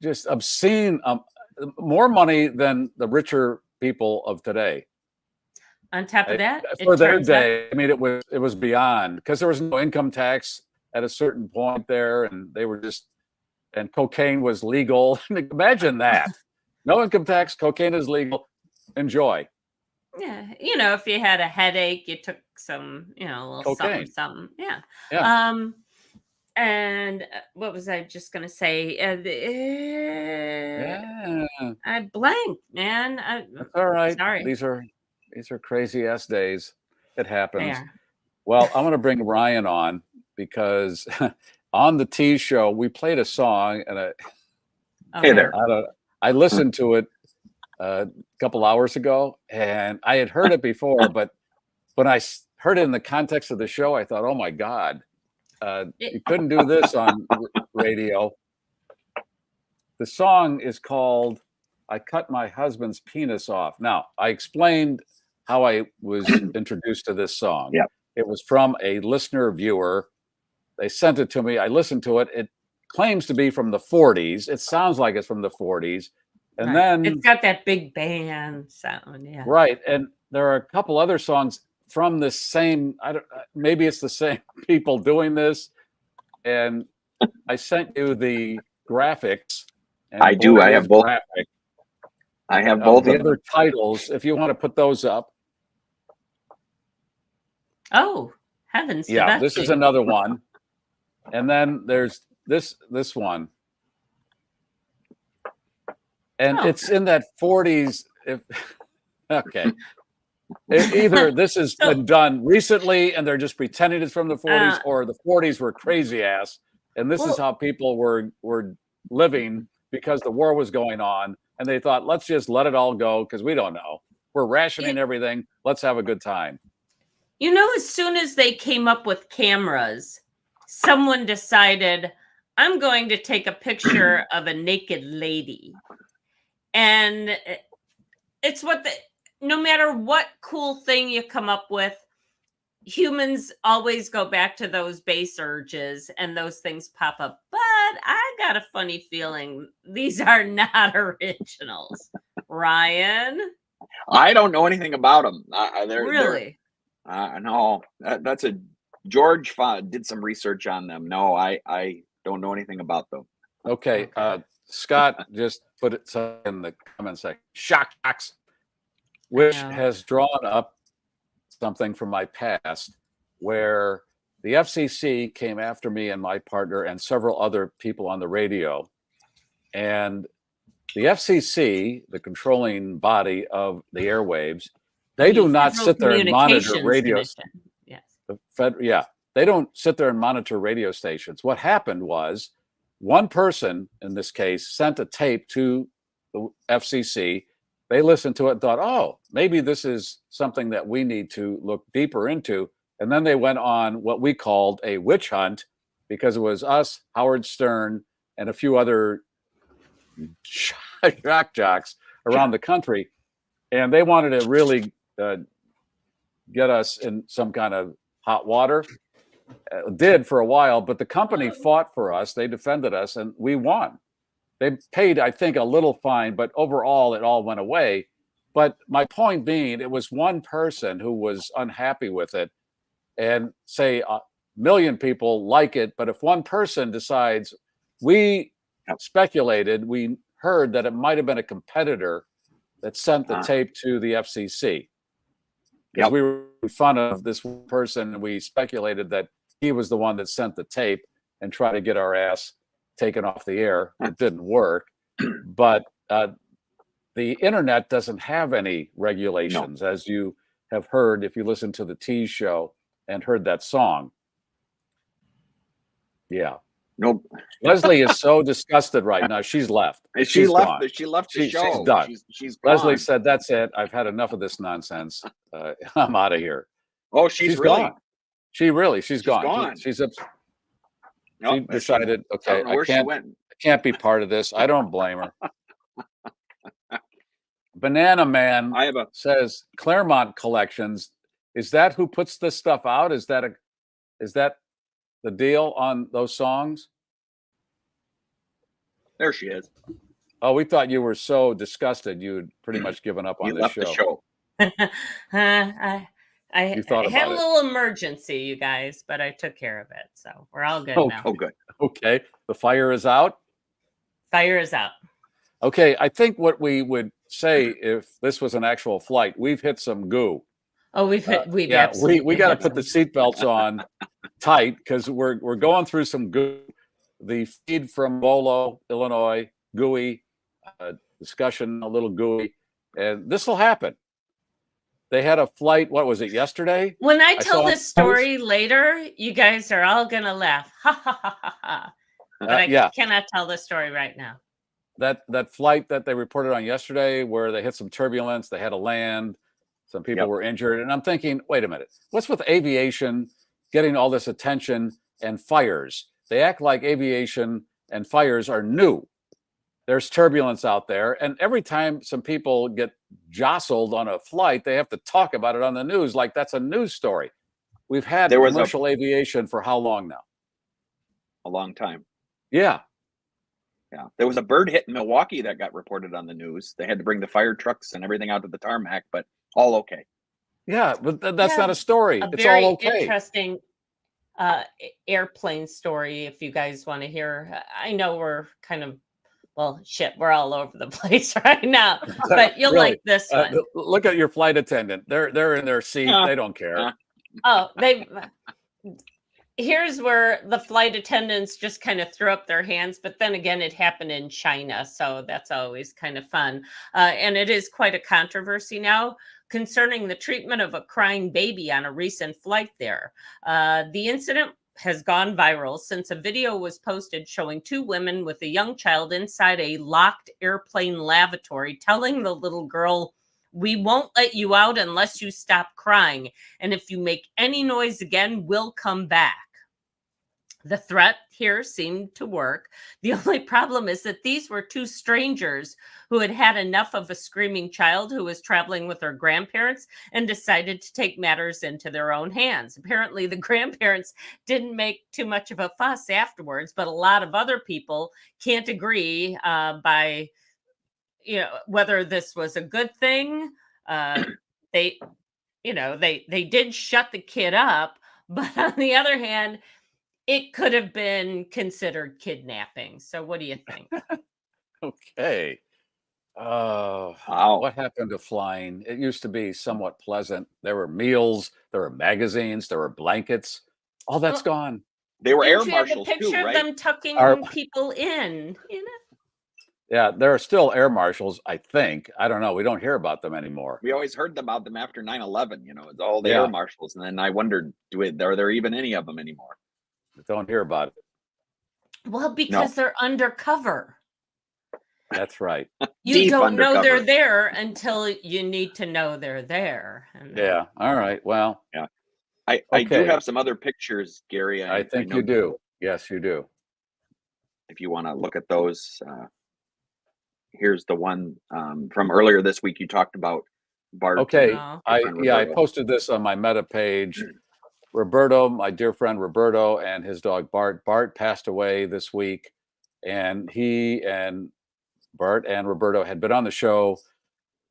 just obscene. More money than the richer people of today. On top of that, for their day, it was beyond, because there was no income tax at a certain point there, and they were and cocaine was legal. Imagine that. No income tax, cocaine is legal. Enjoy. Yeah, if you had a headache, you took some, a little cocaine. something. Yeah. And what was I just going to say? I blanked, man. That's all right. Sorry. These are crazy ass days. It happens. Well, I'm going to bring Ryan on because on the T show, we played a song and Hey there. I listened to it a couple hours ago, and I had heard it before, but when I heard it in the context of the show, I thought, oh my God, you couldn't do this on radio. The song is called I Cut My Husband's Penis Off. Now, I explained how I was introduced to this song. Yep. It was from a listener viewer. They sent it to me. I listened to it. It claims to be from the 40s. It sounds like it's from the 40s. And Right. then It's got that big band sound. Yeah. right, and there are a couple other songs from this same. I don't. Maybe it's the same people doing this. And I sent you the graphics. And I do. boy, I it have is both. graphic. I have both The of them. other titles, if you want to put those up. Oh, heavens to Yeah, that this is tune. another one. And then there's this one. And Oh. it's in that 40s. Okay. Either this has been done recently and they're just pretending it's from the 40s, or the 40s were crazy ass. And this is how people were living because the war was going on. And they thought, let's just let it all go because we don't know. We're rationing everything. Let's have a good time. You know, as soon as they came up with cameras, someone decided, I'm going to take a picture of a naked lady. And it's no matter what cool thing you come up with, humans always go back to those base urges and those things pop up. But I got a funny feeling these are not originals. Ryan? I don't know anything about them. Really? No, that's a George did some research on them. No, I don't know anything about them. Okay. Scott just put it in the comment section. Shoutouts, which has drawn up something from my past where the FCC came after me and my partner and several other people on the radio. And the FCC, the controlling body of the airwaves, they do not sit there and monitor radio. Yes. They don't sit there and monitor radio stations. What happened was one person, in this case, sent a tape to the FCC. They listened to it and thought, oh, maybe this is something that we need to look deeper into. And then they went on what we called a witch hunt because it was us, Howard Stern, and a few other shock jocks around the country. And they wanted to really get us in some kind of hot water. Did for a while, but the company fought for us. They defended us and we won. They paid, I think, a little fine, but overall it all went away. But my point being, it was one person who was unhappy with it, and say a million people like it. But if one person decides, we speculated, we heard that it might have been a competitor that sent the tape to the FCC. Because we were in fun of this one person, and we speculated that he was the one that sent the tape and tried to get our ass taken off the air. It didn't work. But the internet doesn't have any regulations, as you have heard if you listen to the Tease show and heard that song. Yeah. Nope. Leslie is so disgusted right now. She's left. She left the show. She's done. She's gone. Leslie said, that's it. I've had enough of this nonsense. I'm out of here. Oh, she's really gone. She's gone. She's Nope, she decided, okay, I can't be part of this. I don't blame her. Banana Man says Claremont Collections. Is that who puts this stuff out? Is that the deal on those songs? There she is. Oh, we thought you were so disgusted you'd pretty much given up on the show. I had a little emergency, you guys, but I took care of it. So we're all good now. Oh, good. Okay. The fire is out? Fire is out. Okay. I think what we would say if this was an actual flight, we've hit some goo. Oh, we got to put the seatbelts on tight because we're going through some goo. The feed from Volo, Illinois, gooey, discussion, a little gooey, and this will happen. They had a flight, what was it, yesterday? When I tell this story later, you guys are all going to laugh. Ha, ha, ha, ha, ha. But I cannot tell the story right now. That flight that they reported on yesterday where they hit some turbulence, they had to land, some people were injured. And I'm thinking, wait a minute, what's with aviation getting all this attention and fires? They act like aviation and fires are new. There's turbulence out there. And every time some people get jostled on a flight, they have to talk about it on the news like that's a news story. We've had commercial aviation for how long now? A long time. Yeah. Yeah, there was a bird hit in Milwaukee that got reported on the news. They had to bring the fire trucks and everything out to the tarmac, but all okay. Yeah, but that's Yeah, not a story. a It's very all okay. interesting airplane story if you guys want to hear. I know we're kind of, well, shit, we're all over the place right now, but you'll Really, like this one. look at your flight attendant. They're in their seat. They don't care. Oh, here's where the flight attendants just kind of threw up their hands, but then again, it happened in China, so that's always kind of fun. And it is quite a controversy now concerning the treatment of a crying baby on a recent flight there. The incident has gone viral since a video was posted showing two women with a young child inside a locked airplane lavatory telling the little girl, "We won't let you out unless you stop crying. And if you make any noise again, we'll come back." The threat here seemed to work. The only problem is that these were two strangers who had had enough of a screaming child who was traveling with her grandparents and decided to take matters into their own hands. Apparently, the grandparents didn't make too much of a fuss afterwards, but a lot of other people can't agree by whether this was a good thing. They did shut the kid up, but on the other hand, it could have been considered kidnapping. So what do you think? Okay. Wow. What happened to flying? It used to be somewhat pleasant. There were meals, there were magazines, there were blankets. All that's gone. They were air Didn't you have a marshals too, picture of right? them tucking people in? Yeah, there are still air marshals, I think. I don't know. We don't hear about them anymore. We always heard about them after 9/11. It's all the Yeah. air marshals, and then I wondered, are there even any of them anymore? Don't hear about it. Well, because they're undercover. That's right. You Deep don't know they're undercover. there until you need to know they're there. And Yeah. All right. Well, Yeah. I do Okay. have some other pictures, Gary. I think know you do. Yes, you do. if you want to look at those. Here's the one from earlier this week. You talked about Bart. Okay. No. I Roberto. posted this on my Meta page. Roberto, my dear friend Roberto, and his dog Bart. Bart passed away this week, and he and Bart and Roberto had been on the show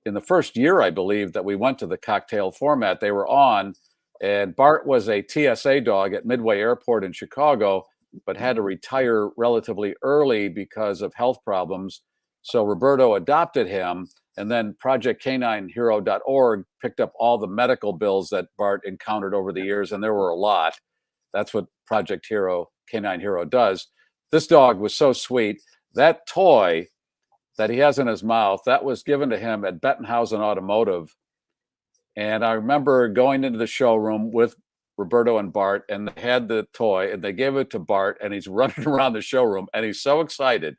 in the first year, I believe, that we went to the cocktail format. They were on, and Bart was a TSA dog at Midway Airport in Chicago, but had to retire relatively early because of health problems. So Roberto adopted him, and then ProjectCanineHero.org picked up all the medical bills that Bart encountered over the years, and there were a lot. That's what Project Hero, Canine Hero does. This dog was so sweet. That toy that he has in his mouth, that was given to him at Bettenhausen Automotive. And I remember going into the showroom with Roberto and Bart, and they had the toy, and they gave it to Bart, and he's running around the showroom, and he's so excited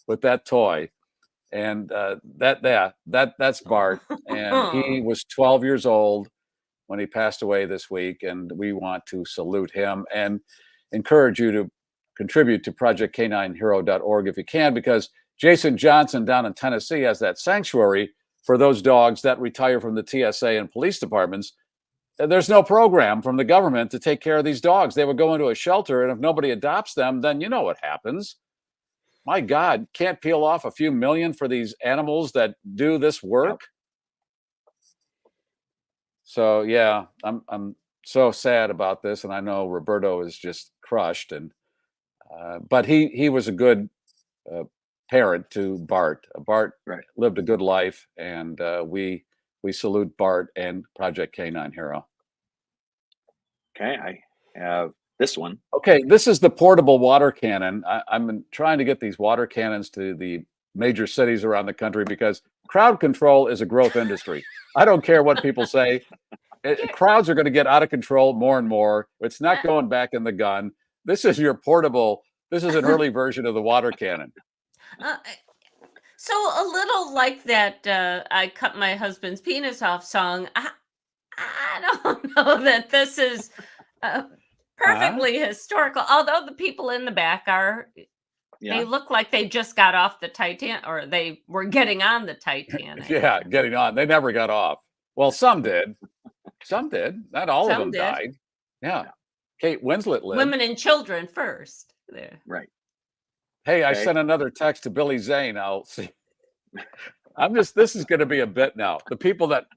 with that toy. And that's Bart, and he was 12 years old when he passed away this week, and we want to salute him and encourage you to contribute to ProjectCanineHero.org if you can, because Jason Johnson down in Tennessee has that sanctuary for those dogs that retire from the TSA and police departments. There's no program from the government to take care of these dogs. They would go into a shelter, and if nobody adopts them, then you know what happens. My God, can't peel off a few million for these animals that do this work. So yeah, I'm so sad about this, and I know Roberto is just crushed. And but he was a good parent to Bart. Bart lived a good life, and we salute Bart and Project Canine Hero. Okay, I have this one. Okay, this is the portable water cannon. I'm trying to get these water cannons to the major cities around the country because crowd control is a growth industry. I don't care what people say. Crowds are going to get out of control more and more. It's not going back in the gun. This is your portable. This is an early version of the water cannon. So a little like that I cut my husband's penis off song. I don't know that this is perfectly historical, although the people in the back they look like they just got off the Titanic, or they were getting on the Titanic. Yeah, getting on. They never got off. Well, some did. Some did. Not all of them died. Yeah. Kate Winslet lived. Women and children first. There. Right. Hey, I Okay. sent another text to Billy Zane. I'll see. This is going to be a bit now. The people that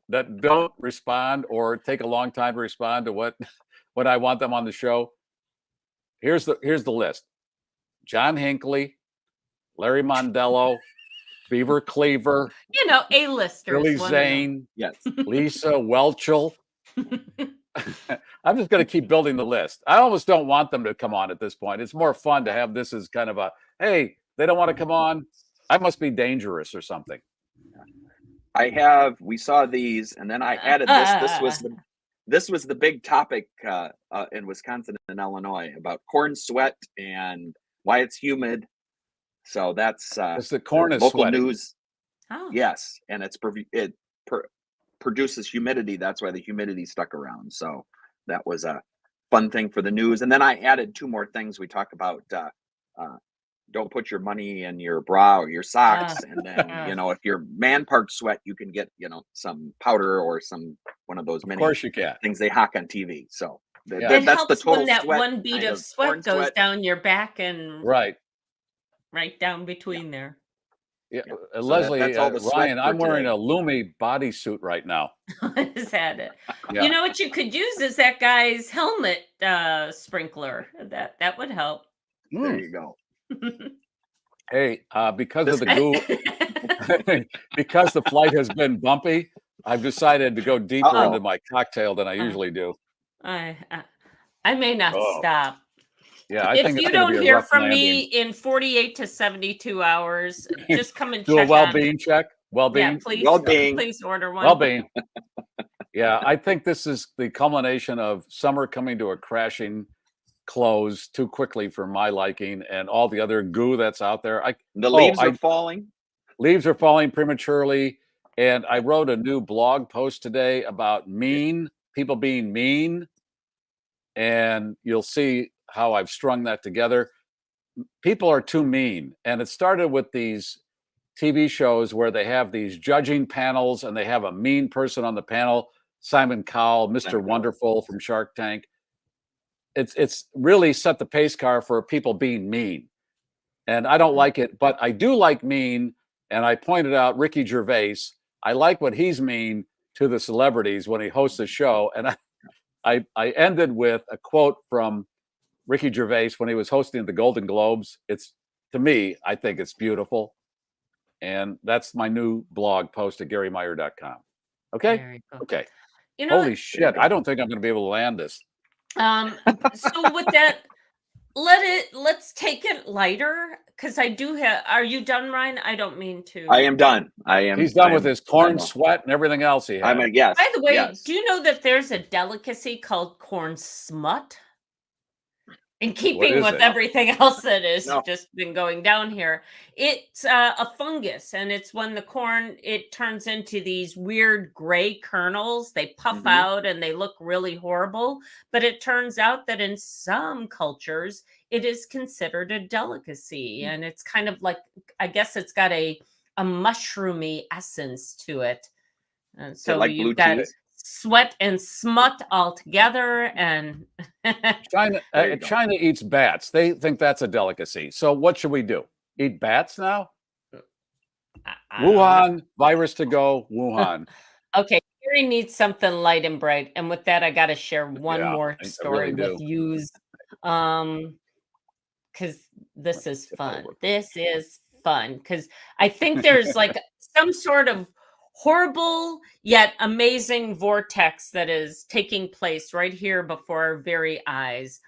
don't respond or take a long time to respond to what I want them on the show. Here's the list: John Hinckley, Larry Mondello, Beaver Cleaver, You know, A-listers. Billy wanna know. Zane, Yes. Lisa Welchel. I'm just going to keep building the list. I almost don't want them to come on at this point. It's more fun to have this as kind of a, hey, they don't want to come on. I must be dangerous or something. We saw these, and then I added this. This was the big topic in Wisconsin and Illinois about corn sweat and why it's humid. So that's it's the corn is local sweating. news. Oh. Yes, and it produces humidity. That's why the humidity stuck around. So that was a fun thing for the news. And then I added 2 more things. We talked about don't put your money in your bra or your socks. And then, if you're man part sweat, you can get, some powder or one of those mini course you can. things they hawk on TV. So It that's helps the total when that sweat, one bead kind of sweat corn goes sweat. down your back and Right down between there. Yeah. So Leslie, that's all the sweat Ryan, for I'm wearing today. a Lumi bodysuit right now. Is that it? Yeah. You know what you could use is that guy's helmet sprinkler. That would help. There you go. Hey, because of the goo, because the flight has been bumpy, I've decided to go deeper into my cocktail than I usually do. I may not stop. Yeah, I if think it's you gonna don't be a hear rough from landing. me in 48 to 72 hours, just come and Do check a well-being check. Well-being. Yeah, please. Well-being. Please order one. Well-being. Yeah, I think this is the culmination of summer coming to a crashing close too quickly for my liking, and all the other goo that's out there. The leaves are falling. Leaves are falling prematurely, and I wrote a new blog post today about people being mean, and you'll see how I've strung that together. People are too mean, and it started with these TV shows where they have these judging panels and they have a mean person on the panel, Simon Cowell, Mr. Wonderful from Shark Tank. It's really set the pace car for people being mean, and I don't like it, but I do like mean. And I pointed out Ricky Gervais. I like what he's mean to the celebrities when he hosts a show, and I ended with a quote from Ricky Gervais when he was hosting the Golden Globes. It's, to me, I think it's beautiful. And that's my new blog post at GarryMeier.com. Okay? Okay. Holy shit. I don't think I'm going to be able to land this. So with that, let's take it lighter, because I do have. Are you done, Ryan? I don't mean to. I am done. He's done with his corn sweat and everything else he had. Yes. By the way, yes. do you know that there's a delicacy called corn smut? In keeping with everything else that has just been going down here, it's a fungus, and it's when the corn, it turns into these weird gray kernels. They puff out and they look really horrible, but it turns out that in some cultures it is considered a delicacy, and it's kind of like, I guess it's got a mushroomy essence to it. And so like you've got sweat and smut all together, and China eats bats. They think that's a delicacy. So what should we do? Eat bats now? Wuhan, virus to go, Wuhan. Okay, Garry needs something light and bright, and with that, I got to share one more story with you, because this is fun. This is fun because I think there's like some sort of horrible yet amazing vortex that is taking place right here before our very eyes.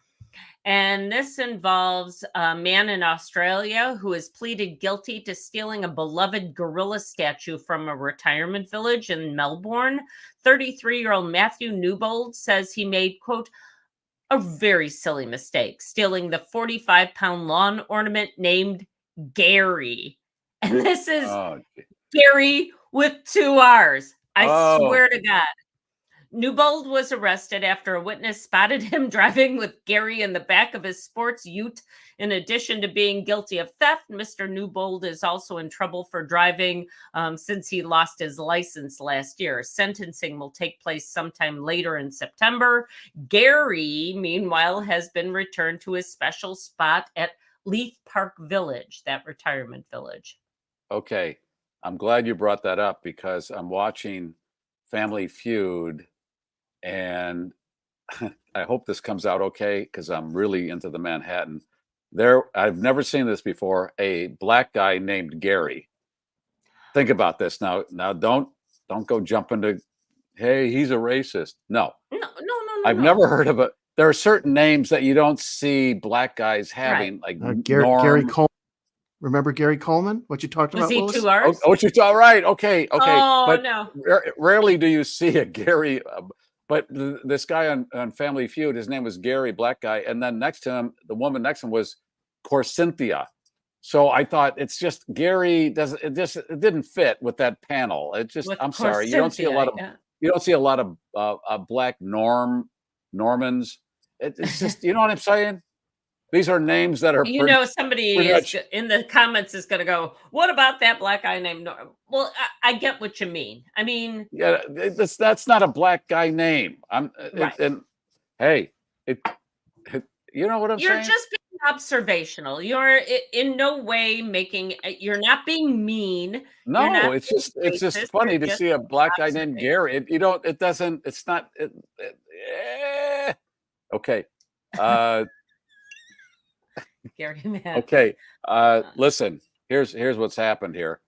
And this involves a man in Australia who has pleaded guilty to stealing a beloved gorilla statue from a retirement village in Melbourne. 33-year-old Matthew Newbold says he made, quote, a very silly mistake, stealing the 45-pound lawn ornament named Garry. And this is Garry with 2 R's. I swear to God. Newbold was arrested after a witness spotted him driving with Garry in the back of his sports ute. In addition to being guilty of theft, Mr. Newbold is also in trouble for driving since he lost his license last year. Sentencing will take place sometime later in September. Garry, meanwhile, has been returned to his special spot at Leaf Park Village, that retirement village. Okay. I'm glad you brought that up because I'm watching Family Feud and I hope this comes out okay because I'm really into the Manhattan. I've never seen this before. A black guy named Garry. Think about this now. Now don't go jumping to, hey, he's a racist. No, No. I've never heard of it. There are certain names that you don't see black guys having, like Gary Norm. Coleman. Remember Gary Coleman? What you talked Was about, he Willis? 2 R's? Oh, you all right? Okay. Oh, But no. rarely do you see a Garry. But this guy on Family Feud, his name was Garry, black guy, and then next to him, the woman next to him was Cynthia. So I thought it's just Garry doesn't. It didn't fit with that panel. It just. I'm sorry. You don't see a lot of. You don't see a lot of black Normans. It's just. You know what I'm saying? These are names that are. Somebody in the comments is going to go, what about that black guy named Norm? Well, I get what you mean. I mean, yeah, that's not a black guy name. Right. Hey, you know what I'm saying? You're just being observational. You're in no way you're not being mean. No, it's just funny to see a black guy named Garry. It's not. Okay. Garry, man. Okay. Listen, here's what's happened here.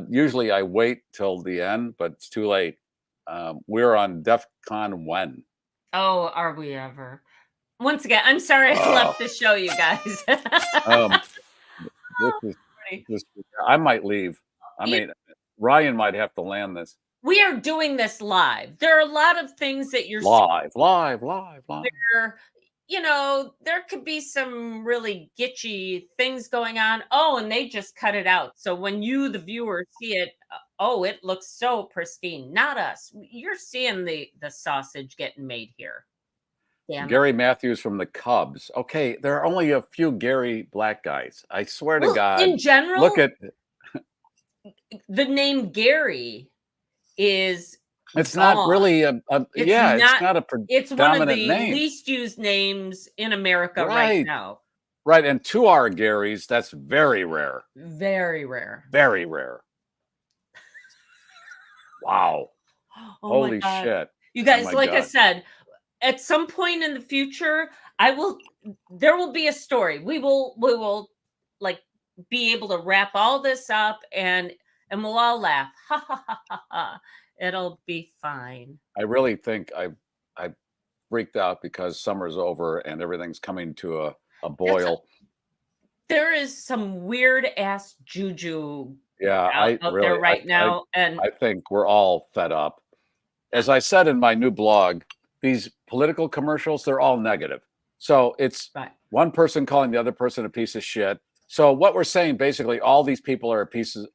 Usually I wait till the end, but it's too late. We're on DEF CON when? Oh, are we ever? Once again, I'm sorry I left the show, you guys. I might leave. I mean, Ryan might have to land this. We are doing this live. There are a lot of things that you're live. Where, there could be some really gitchy things going on. Oh, and they just cut it out. So when you, the viewer, see it, it looks so pristine. Not us. You're seeing the sausage getting made here. Damn Gary Matthews from the Cubs. Okay, there are only a few Garry black guys. I swear to God. In general, look at the name Garry is. It's not really it's not a predominant It's one of the name. least used names in America right now. Right, and to our Garys, that's very rare. Very rare. Very rare. Wow. Holy shit. You guys, I said, at some point in the future, there will be a story. We will be able to wrap all this up and we'll all laugh. Ha ha ha ha ha. It'll be fine. I really think I freaked out because summer's over and everything's coming to a boil. There is some weird ass juju out there right now. And I think we're all fed up. As I said in my new blog, these political commercials, they're all negative. So it's one person calling the other person a piece of shit. So what we're saying, basically, all these people are pieces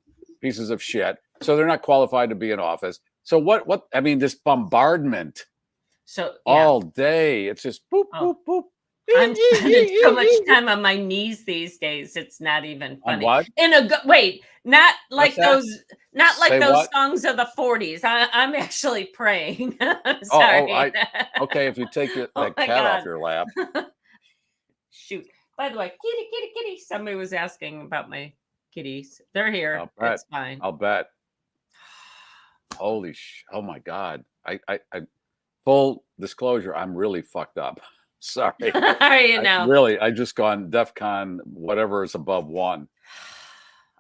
of shit. So they're not qualified to be in office. So I mean, this bombardment all day. It's just boop, boop, boop. I'm spending so much time on my knees these days. It's not even funny. On what? Wait, not like those Say songs of the 40s. I'm actually praying. I'm sorry. Okay, if you take that cat off your lap. Shoot. By the way, kitty. Somebody was asking about my kitties. They're here. It's fine. I'll bet. Holy oh my God. I full disclosure, I'm really fucked up. Sorry. Are you now? I just gone DEF CON, whatever is above 1.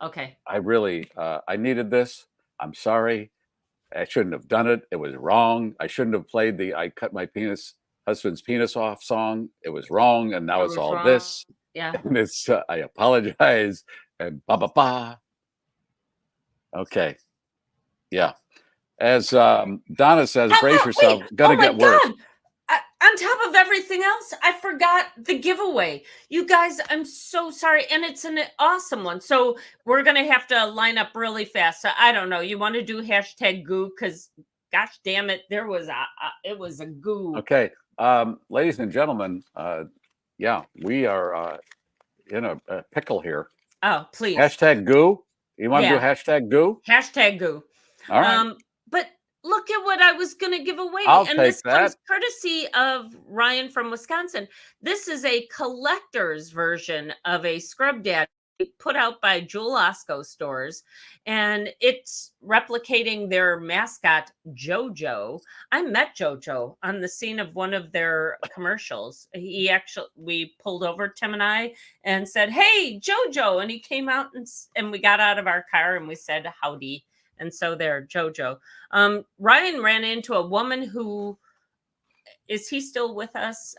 Okay. I really, I needed this. I'm sorry. I shouldn't have done it. It was wrong. I shouldn't have played the I cut my husband's penis off song. It was wrong. And now it's all wrong. This. Yeah. And it's, I apologize. And ba. Okay. Yeah. As Donna says, brace yourself. Gonna get worse. God. On top of everything else, I forgot the giveaway. You guys, I'm so sorry. And it's an awesome one. So we're going to have to line up really fast. So I don't know. You want to do #goo? Because gosh damn it, it was a goo. Okay. Ladies and gentlemen, we are in a pickle here. Oh, please. #goo? You want to do #goo? #goo. All right. But look at what what I was going to give away. I'll and take this that. comes courtesy of Ryan from Wisconsin. This is a collector's version of a Scrub Daddy put out by Jewel Osco stores, and it's replicating their mascot Jojo. I met Jojo on the scene of one of their commercials. We pulled over, Tim and I, and said, "Hey, Jojo," and he came out and we got out of our car and we said howdy. And so there, Jojo. Ryan ran into a woman who, is he still with us?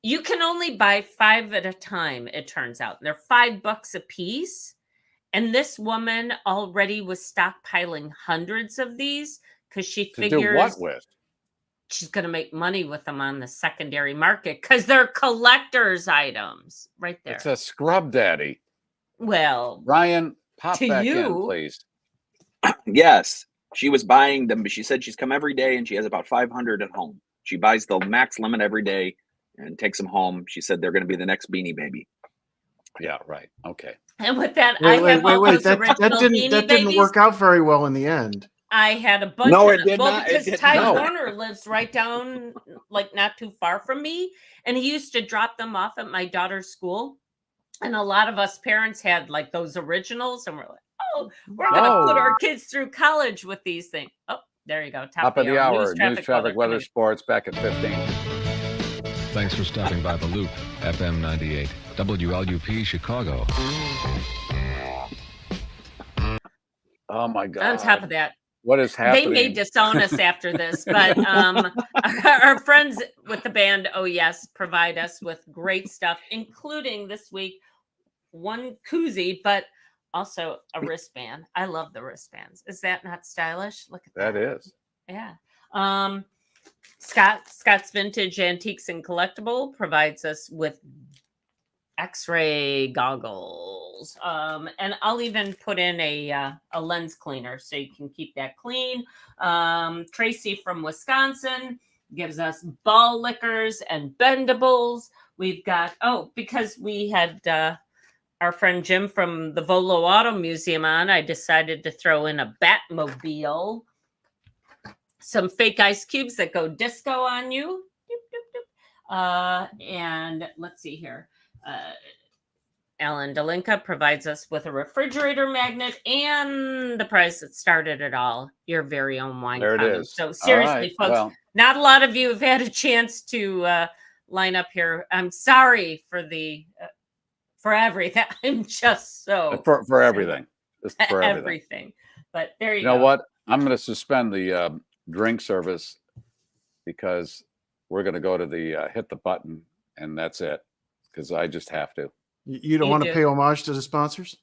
You can only buy 5 at a time, it turns out. They're $5 a piece. And this woman already was stockpiling hundreds of these because she figures do what with? She's going to make money with them on the secondary market because they're collector's items right there. It's a Scrub Daddy. Well, Ryan, pop back in, please. Yes, she was buying them, but she said she's come every day and she has about 500 at home. She buys the max limit every day and takes them home. She said they're going to be the next Beanie Baby. Yeah, right. Okay. And with that, Wait, that didn't work out very well in the end. I had a bunch No, of it did not. because It did Ty not. Warner lives right down, like not too far from me. And he used to drop them off at my daughter's school. And a lot of us parents had like those originals. And we're like, oh, we're going to put our kids through college with these things. Oh, there you go. Top of the hour. News, traffic, weather, sports, back at 15. Thanks for stopping by The Loop, FM 98, WLUP Chicago. Oh, my God. On top of that, what is happening? They may disown us after this, but our friends with the band Oh Yes provide us with great stuff, including this week one koozie, but also a wristband. I love the wristbands. Is that not stylish? Look at that. That is. Yeah. Scott's Vintage Antiques and Collectible provides us with X-ray goggles, and I'll even put in a lens cleaner so you can keep that clean. Tracy from Wisconsin gives us ball lickers and bendables. We've got because we had our friend Jim from the Volo Auto Museum on, I decided to throw in a Batmobile. Some fake ice cubes that go disco on you. And let's see here. Alan Delinka provides us with a refrigerator magnet and the prize that started it all, your very own wine. There column. it is. So seriously, All right, folks, well, not a lot of you have had a chance to line up here. I'm sorry for the for everything. I'm just so for everything. Just for everything. But there you go. You know what? I'm going to suspend the drink service because we're going to go to the hit the button and that's it. Because I just have to. You don't want to pay homage to the sponsors?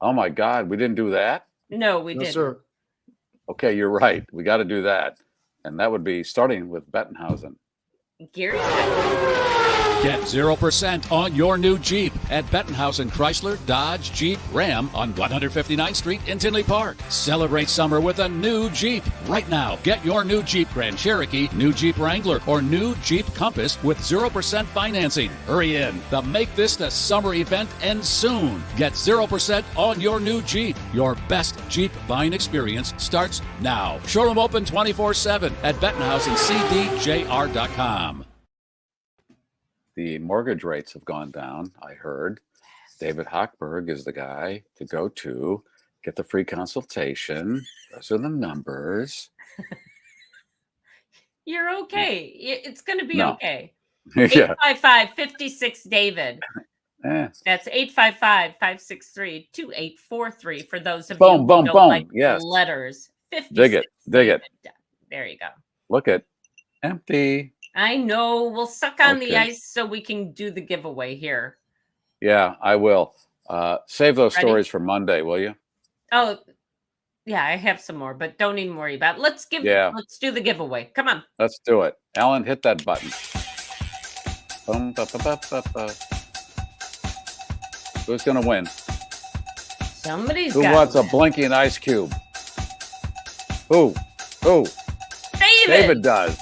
Oh my God, we didn't do that? No, we didn't. Sir. Okay, you're right. We got to do that. And that would be starting with Bettenhausen. Garry. Get 0% on your new Jeep at Bettenhausen Chrysler, Dodge, Jeep, Ram on 159th Street in Tinley Park. Celebrate summer with a new Jeep. Right now, get your new Jeep Grand Cherokee, new Jeep Wrangler, or new Jeep Compass with 0% financing. Hurry in. The Make This the Summer event ends soon. Get 0% on your new Jeep. Your best Jeep buying experience starts now. Showroom open 24/7 at BettenhausenCDJR.com. The mortgage rates have gone down, I heard. David Hochberg is the guy to go to. Get the free consultation. Those are the numbers. You're okay. It's going to be okay. Yeah. 855-56 David. That's 855-563-2843 for those of you who don't like letters. 56 Dig it. There you go. Look at empty. I know. We'll suck on the ice so we can do the giveaway here. Yeah, I will. Save those stories for Monday, will you? Oh, yeah, I have some more, but don't even worry about it. Let's do the giveaway. Come on. Let's do it. Alan, hit that button. Boom, ba, ba, ba, ba, ba. Who's going to win? Somebody's Who got wants a blinking ice cube? Who? David does.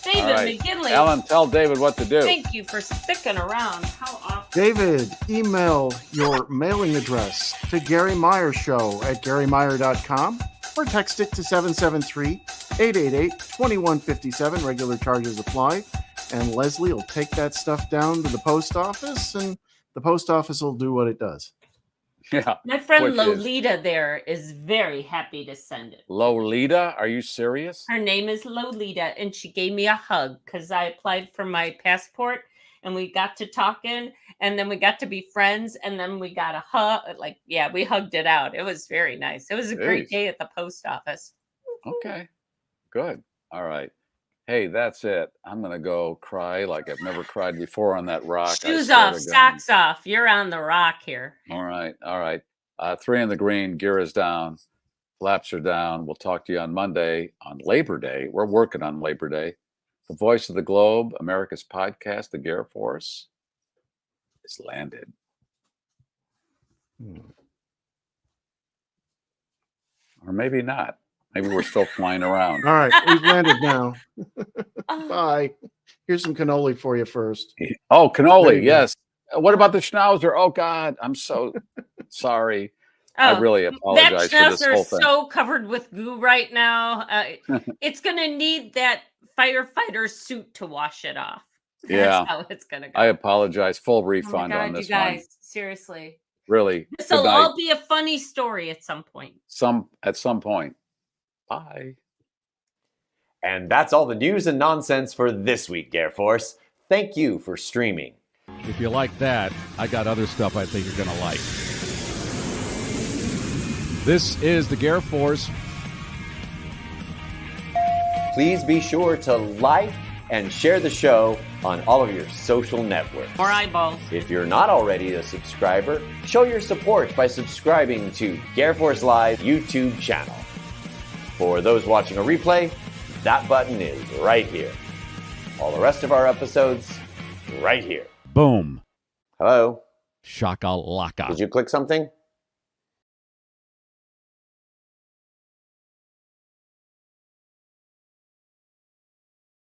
David right. McGinley. Alan, tell David what to do. Thank you for sticking around. How often? David, email your mailing address to Garry Meier Show at GarryMeier.com. or text it to 773-888-2157. Regular charges apply. And Leslie will take that stuff down to the post office, and the post office will do what it does. Yeah. My friend Lolita there is very happy to send it. Lolita? Are you serious? Her name is Lolita, and she gave me a hug because I applied for my passport, and we got to talking, and then we got to be friends, and then we got a hug. Like, yeah, we hugged it out. It was very nice. It was a great day at the post office. Okay, good. All right. Hey, that's it. I'm going to go cry like I've never cried before on that rock. Shoes off, socks off. You're on the rock here. All right. All right. 3 in the green. Gear is down. Flaps are down. We'll talk to you on Monday on Labor Day. We're working on Labor Day. The Voice of the Globe, America's podcast, the GarrForce, is landed. Or maybe not. Maybe we're still flying around. All right, we've landed now. Bye. Here's some cannoli for you first. Oh, cannoli, yes. What about the schnauzer? Oh, God, I'm so sorry. I really apologize for this whole thing. That so covered with goo right now. It's going to need that firefighter suit to wash it off. That's how it's going to go. I apologize. Full refund on this you guys, one. Seriously. Really. This will all be a funny story at some point. At some point. Bye. And that's all the news and nonsense for this week, GarrForce. Thank you for streaming. If you like that, I got other stuff I think you're going to like. This is the GarrForce. Please be sure to like and share the show on all of your social networks. More eyeballs. If you're not already a subscriber, show your support by subscribing to GarrForce Live YouTube channel. For those watching a replay, that button is right here. All the rest of our episodes, right here. Boom. Hello? Shakalaka. Did you click something?